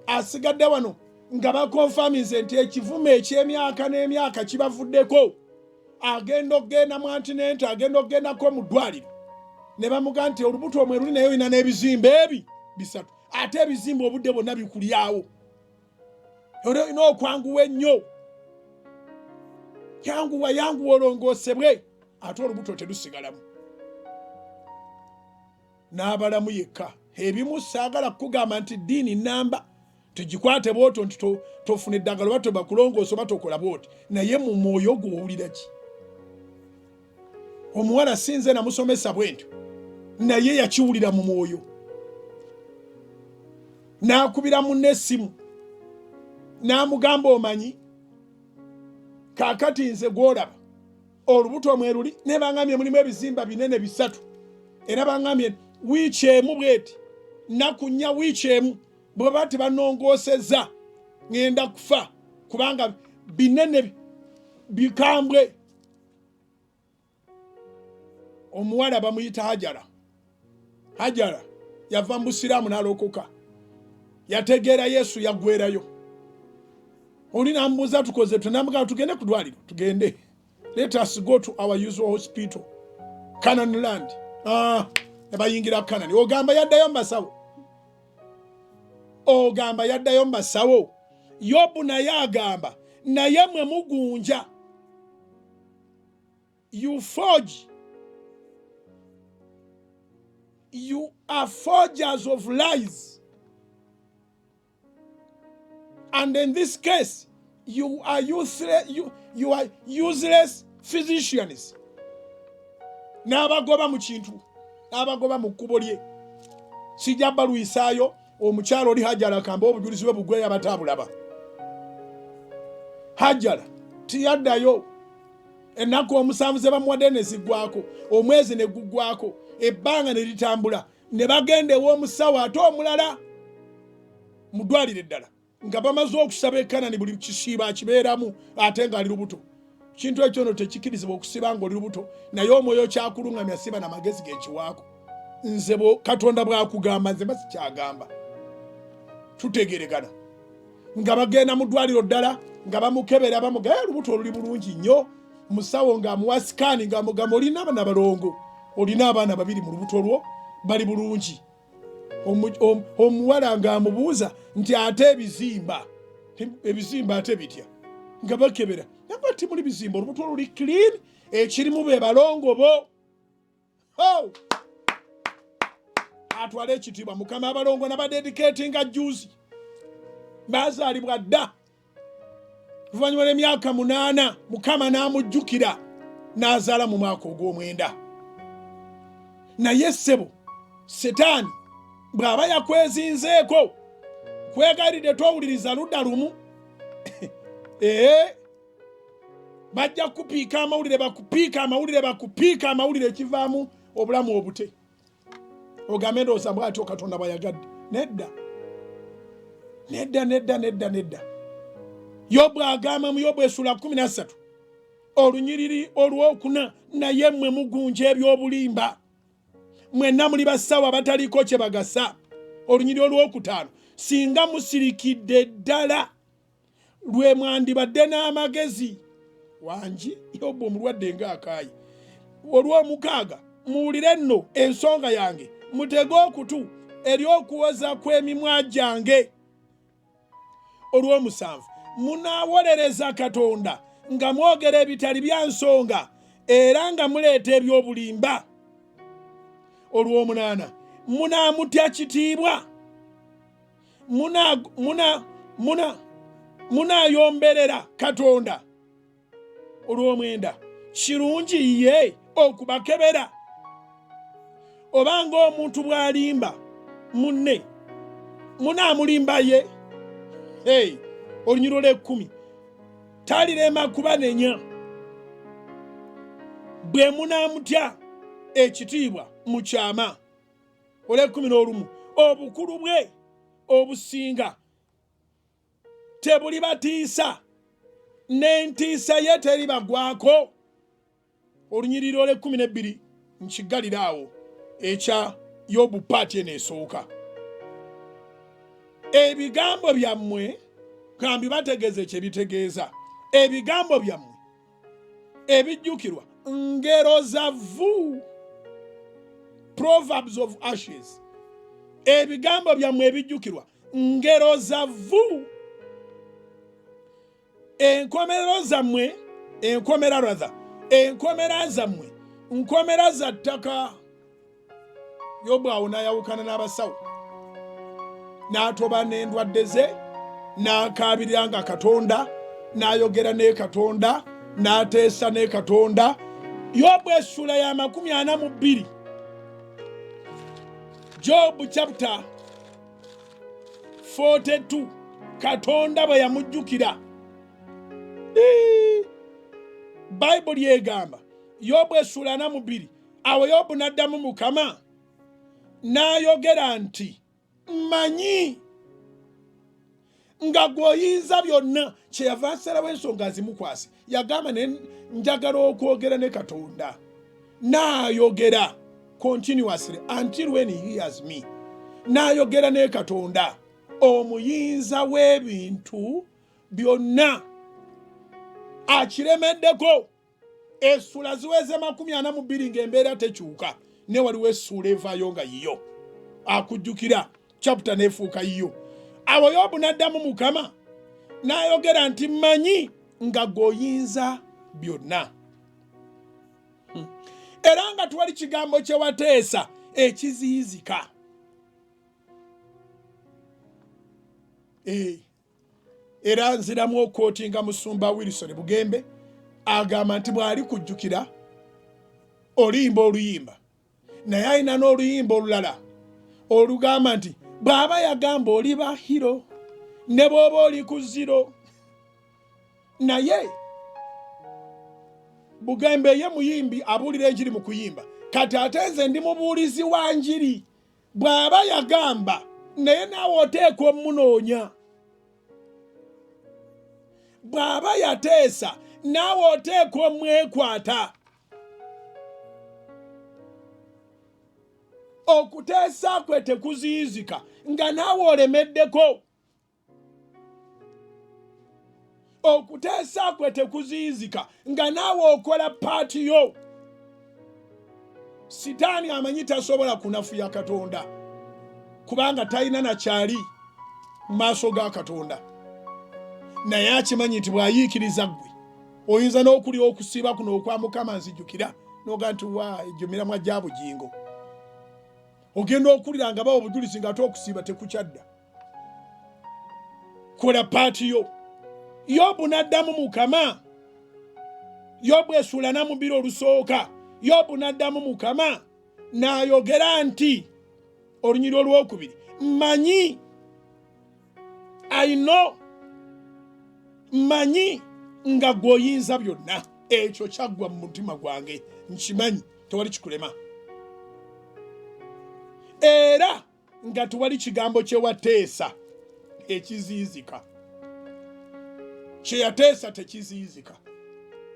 asigadde wano nga bakonfaminze nti ekivume eky'emyaka n'emyaka kibavuddeko agenda okgenda mu antinenti agenda okgendako mu ddwaliro ne bamuga nti olubuto omweruli naye olina n'ebizimba ebi bisatu ate ebizimba obudde bwonna bikulyawo olina okwanguwa ennyo yanguwa olongoosebwe ate olubuto terusigalamu n'abalamu yekka ebimu saagala kugamba nti ddiini namba tugikwate bwotyo nti tofuna eddagala oba tobakulongoosa oba tokola bwoti naye mu mwoyo gw'owulira ki omuwala sinze namusomesa bwentyo naye yakiwulira mu mwoyo n'akubira munne essimu n'amugamba omanyi kaakati nze gw'olaba olubuto mweruli ne baŋŋambye mulimu ebizimba binene bisatu era baŋŋambye wiiki emu bweti nnaku nnya wiiki emu bwe baba tebanongoosezza ŋŋenda kufa kubanga binene bikambwe. Omuwala bamuyita Hajara yava mu Busiraamu n'alokoka yategeera Yesu yaggweerayo. Oli n'amubuuza tukoze tunamugamba tugende ku ddwaliro tugende. Let us go to our usual hospital. Canaan land. Ne bayingira Canaan. Ogamba yaddayo mu basawo. Yobu naye agamba naye mwe mugunja. You forge. You are forgers of lies. And in this case, you are useless physicians. N'abagoba mu kintu, n'abagoba mu kkubo lye. Sijja baluisaayo omukyalo oli Hajara akamba obujulizi bwe bugweya abatabulaba. Hajara tiyaddayo. Ennaku omusanvu ze bamuwadde ne ziggwako, omwezi ne guggwako, ebbanga ne litambula, ne bagenda ew'omusawo ate omulala mu ddwaliro eddala nga bamaze okusaba ekanani buli kisiiba akibeeramu ate ng'ali lubuto. Kintu ekyo no tekikirizibwa okusiba ng'oli lubuto, naye omwoyo kyakuluŋŋamya siba n'amagezi g'ekiwaako. Nze Katonda bw'akugamba nze sikyagamba. Tutegeregana nga bagenda mu ddwaliro ddala nga bamukebera bamugaya olubuto oluli bulungi nnyo. Musawo ng'amuwa sikaani ng'amugamba olina abaana balongo, olina abaana babiri mu lubuto lwo bali bulungi. Omuwala ng'amubuuza nti ate ebizimba ate bitya nga bakebera namba ti muli bizimba olubuto luli clean ekirimu be balongo bo. Atwala ekitiibwa Mukama abalongo n'abadedicatinga juzi bazaalibwa dda. Luvannyuma lw'emyaka 8 Mukama n'amujjukira n'azaala mu mwaka ogw'omwenda. Naye ssebo Setaani bw'aba yakwezinzeeko kwegalidde towuliriza ludda lumu bajja kupiika amawulire ekivaamu obulamu obute. Ogambe ndowooza bw'atyo Katonda bw'ayagadde. Nedda. Yobu agamba mu Yobu essula 13 olunyiriri olwokuna naye mmwe mugunja eby'obulimba mwenna muli basawo abataliko kye bagasa. Olunyiriri olwokutaano singa musirikidde ddala lwe mwandibadde n'amagezi wangi. Yobu omulwadde ng'akaayi. Olw'omukaaga muwulire nno ensonga yange mutege okutu eri okuwoza kw'emimwa gyange. Olw'omusanvu munaawolereza Katonda nga mwogera ebitali bya nsonga era nga muleeta eby'obulimba. Olw'omunaana munaamutya kitiibwa, munaayomberera Katonda. Olw'omwenda kirungi ye okubakebera. Obanga omuntu bw'alimba munne munaamulimba ye. Olunyiriri olw'ekkumi talirema kubanenya. Bwe munaamutya ekitiibwa mu kyama. Olw'ekkumi obukulu bwe obusinga tebulibatiisa n'entiisa ye teribagwako. olunyiriri olw'12 nkigaliraawo ekya Yobu paati eno esooka. Ebigambo byammwe kambi bategeeze kye bitegeeza. Ebigambo byammwe ebijjukirwa ngero za vvu, Proverbs of Ashes. Ebigambo byammwe ebijjukirwa ngero za vvu. Enkomero zammwe, enkomera zammwe, nkomera za ttaka. Yobu awo n'ayawukana n'abasawo, n'atoba n'endwadde ze, n'akaabiranga Katonda, n'ayogera ne Katonda, n'ateesa ne Katonda. Yobu essula ya 42, Job chapter 42, Katonda bwe yamujjukira. Bible yegamba Yobu essula 42, awo Yobu n'addamu Mukama n'ayogera nti mmanyi nga gw'oyinza byonna. Kyeyava asalawo ensonga zimukwase. Yagamba njagala okwogera ne Katonda. N'ayogera continuously until when he hears me. N'ayogera ne Katonda, omuyinza w'ebintu byonna. Akiremeddeko essula ziweze 42 ng'embeera tekyuka. Ne waliwo essula evaayo nga yiyo akujjukira chapter nefuuka yiyo. Awo Yobu n'addamu Mukama n'ayogera nti mmanyi nga gw'oyinza byonna. Era nga twali kigambo kye wateesa ekiziyizika. Era nziramu okwotinga Musumba Wilson Bugembe agamba nti bw'ali kujjukira oluyimba oluyimba, naye alina n'oluyimba olulala olugamba nti bw'aba yagamba oli bahiro ne bw'oba oli ku ziro. Naye Bugembe ye muyimbi abuulira enjiri mu kuyimba, kati ate nze ndi mubuulizi wa njiri. Bw'aba yagamba naye naawe oteekwa omunoonya. Bw'aba yateesa naawe oteekwa omwekwata. Okuteesa kwe tekuziyizika nga naawe olemeddeko. Okuteesa kwe tekuziyizika nga naawe okola paati yo. Sitaani amanyi tasobola kunafuya Katonda kubanga talina nakyali mu maaso ga Katonda. Naye akimanyi nti bw'ayiikiriza ggwe oyinza n'okulya okusiiba kuno okwa Mukama nzijjukira n'oga nti wa egyo miramwa gya bugingo. Ogenda okulira nga bawa obujulizi nga ate okusiiba tekukyadda. Kola paati yo. Yobu n'addamu Mukama. Yobu essula 42 olusooka. Yobu n'addamu Mukama n'ayogera nti olunyiri olwokubiri, mmanyi, I know, mmanyi nga gw'oyinza byonna. Ekyo kyaggwa mu mutima gwange, nkimanyi tewali kikulema. Era nga tewali kigambo kye wateesa ekiziyizika. Kye yateesa tekiziyizika.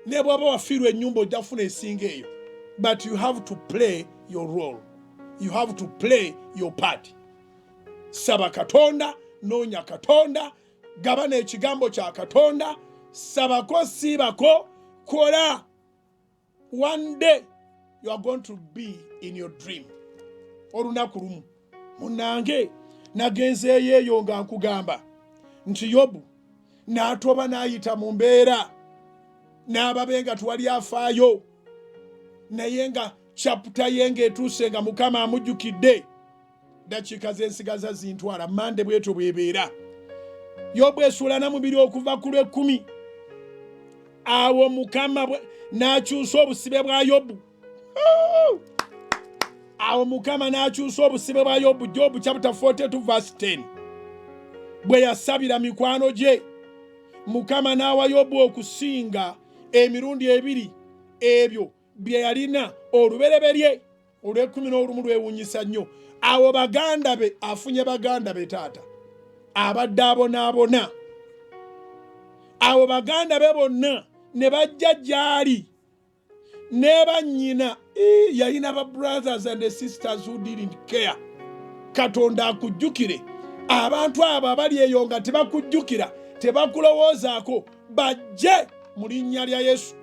Ne bw'aba wafiirwa ennyumba ojja kufuna esinga eyo. But you have to play your role. You have to play your part. Saba Katonda, noonya Katonda, gabana ekigambo kya Katonda, sabako siibako, kola. One day you are going to be in your dream. Olunaku lumu munange nagenzeeyo eyo nga nkugamba nti Yobu n'atoba n'ayita mu mbeera n'ababe nga twali afaayo, naye nga chapter ye ng'etuuse nga Mukama amujjukidde. Dakiika z'ensigaza zintwala, mande bwetyo bwebeera. Yobu essula 42 okuva ku lw'10. Awo Mukama n'akyusa obusibe bwa Yobu. Awo Mukama n'akyusa obusibe bwa Yobu. Job chapter 42 verse 10. Bwe yasabira mikwano gye, Mukama n'awa Yobu okusinga emirundi 2 ebyo bye yalina olubereberye. Olw'11 lwewunyisa nnyo. Awo baganda be, afunye baganda be taata abadde abonaabona. Awo baganda be bonna ne bajja gy'ali neba nnyina yalina ba brothers and sisters who didn't care. Katonda akujjukire. Abantu abo abali eyo nga tebakujjukira, tebakulowoozaako, bajje mu linnya lya Yesu.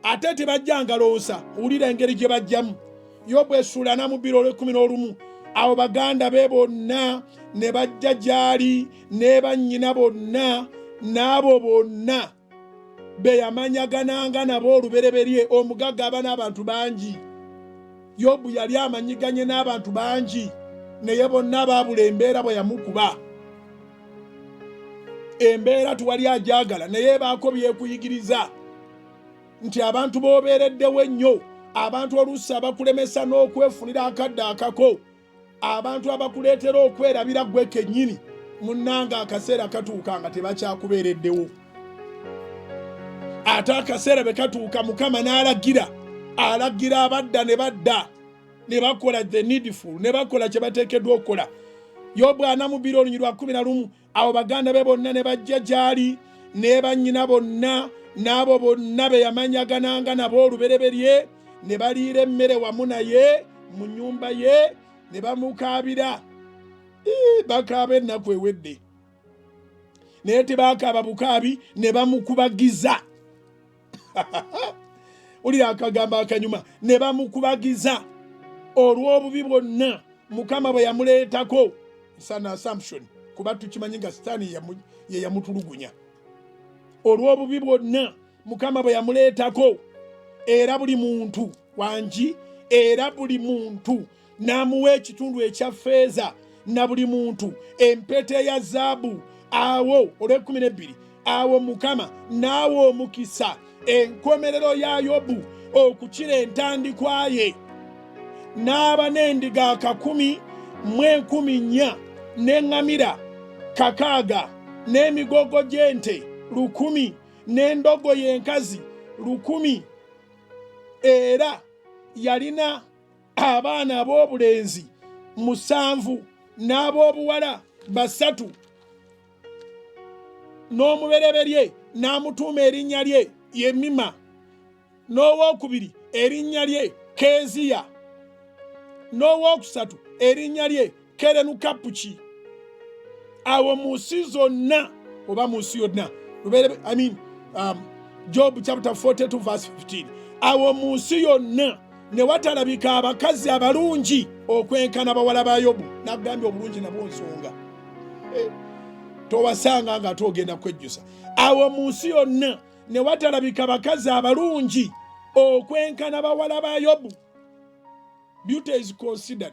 Ate tebajjanga loosa, wulira engeri gye bajjamu. Yobu essula 11. Abo baganda be bonna ne bajja gy'ali ne bannyina bonna n'abo bonna be yamanyagananga nabo olubereberye. Omugagga aba n'abantu bangi. Yobu yali amanyiganye n'abantu bangi, naye bonna baabula embeera bwe yamukuba. Embeera tuwali ajagala, naye baako byekuyigiriza nti abantu b'obeereddewo ennyo, abantu oluusi abakulemesa n'okwefunira akadde akako, abantu abakuleetera okwerabira ggwe kennyini, munnanga akaseera katuuka nga tebakyakubeereddewo. Ate akaseera bwe katuuka Mukama n'alagira abadda ne badda ne bakola the needful, ne bakola kye bateekeddwa okukola. Yobu 4:11. Abo baganda be bonna ne bajja gy'ali ne bannyina bonna n'abo bonna be yamanyagananga nabo olubereberye, ne baliira emmere wamu naye mu nnyumba ye, ne bamukaabira. Bakaaba ennaku ewedde, naye tebakaaba bukaabi, ne bamukubagiza. Ulira akagambo akanyuma, ne bamukubagiza olw'obubi bwonna Mukama bwe yamuleetako. Sana assumption, kuba tukimanyi nga Sitaani ye yamutulugunya. Olw'obubi bwonna Mukama bwe yamuleetako, era buli muntu wangi, era buli muntu n'amuwa ekitundu ekya ffeeza, na buli muntu empeta eya zaabu. Awo olw'ekumi awo Mukama n'awa omukisa enkomerero ya Yobu okukira entandikwa ye. N'aba n'endiga 10,400 n'eŋŋamira 600 n'emigogo gy'ente 1,000 n'endogoyi enkazi 1,000. Era yalina abaana ab'obulenzi 7 n'ab'obuwala 3. N'omubereberye n'amutuuma erinnya lye Yemima, n'owookubiri erinnya lye Keziya, n'owookusatu erinnya lye Kerenukapuki. Awo mu nsi zonna, oba mu nsi yonna, Job chapter 42:15. Awo mu nsi yonna ne watalabika abakazi abalungi okwenkana bawala ba Yobu. Nagambye obulungi nabwo nsonga, towasanga nga togenda kwejjusa. Awo mu nsi yonna ne watalabika bakazi abalungi okwenkana bawala ba Yobu. Beauty is considered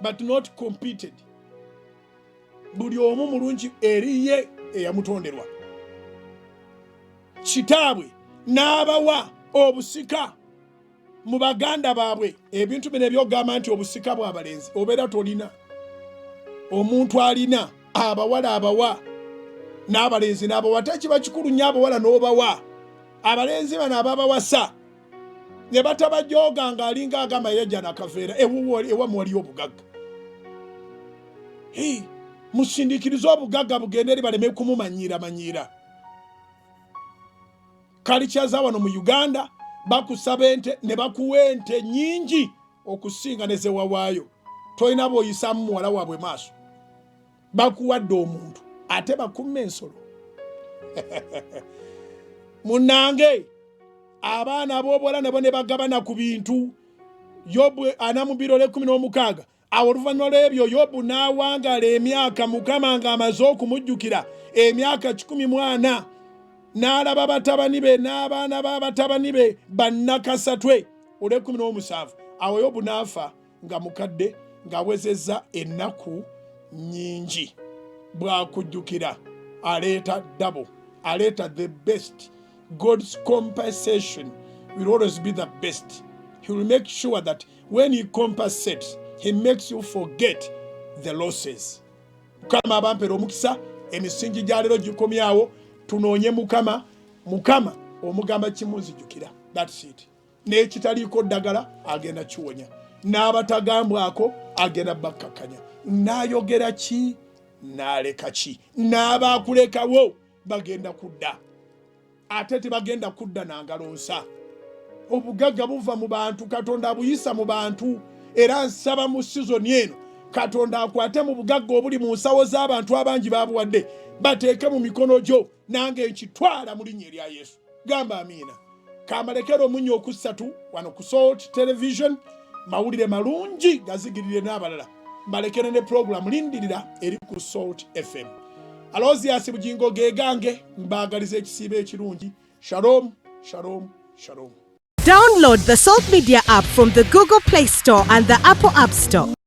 but not competed. Buli omu mulungi eriye eyamutonderwa. Kitaabwe n'abawa obusika mu baganda baabwe. Ebintu bino ebyogamba nti obusika bw'abalenzi obeera tolina. Omuntu alina abawala abawa n'abalenzi n'abawa. Tekiba kikulu nnyo abawala n'obawa. Abalenzi bano ababawasa ne batabajooga ng'alinga agamba yajja nakaveera ewamu waliyo obugagga. Musindikiriza obugagga bugende eri baleme kumumanyiira. Kalichaza wano mu Uganda bakusaba ente ne bakuwa ente nnyingi okusinga ne ze wawaayo. Tolina bw'oyisaamu muwala waabwe maaso. Bakuwadde omuntu ate bakumme ensolo. Munnange, abaana ab'obuwala nabo ne bagabana ku bintu. Yobu 4:16. Awo oluvannyuma lw'ebyo Yobu n'awangaala emyaka, Mukama ng'amaze okumujjukira emyaka 14. N'alaba batabani be n'abaana b'abatabani be bannakasatwe. Olw'ekumi. Awo Yobu n'afa nga mukadde, ng'awezezza ennaku nnyingi. Bw'akujjukira aleeta double, aleeta the best. God's compensation will always be the best. He will make sure that when he compensates, he makes you forget the losses. Mukama abampera omukisa, emisingi gya leero gikomyawo. Tunoonye Mukama omugamba kimunzijukira. That's it. N'ekitaliiko ddagala agenda kiwonya, n'abatagambwako agenda bakkakanya. N'ayogera ki n'aleka ki, n'abaakulekawo bagenda kudda. Ate tebagenda kudda na ngalo nsa. obugagga buva mu bantu, Katonda abuyisa mu bantu. Era nsaba mu sizoni eno Katonda akwate mu bugagga obuli mu nsawo z'abantu abangi babuwadde, bateeke mu mikono gyo, nange nkitwala mu linnya erya Yesu. Gamba amiina. Kamalekero omunyo okusatu wano ku Salt Television, mawulire malungi gazigirire n'abalala. Mbalekere ne program lindirira eri ku Salt FM. Alozias bugingo gegange, mbagaliza ekisiibe ekirungi. Shalom, shalom, shalom. Download the Salt Media app from the Google Play Store and the Apple App Store.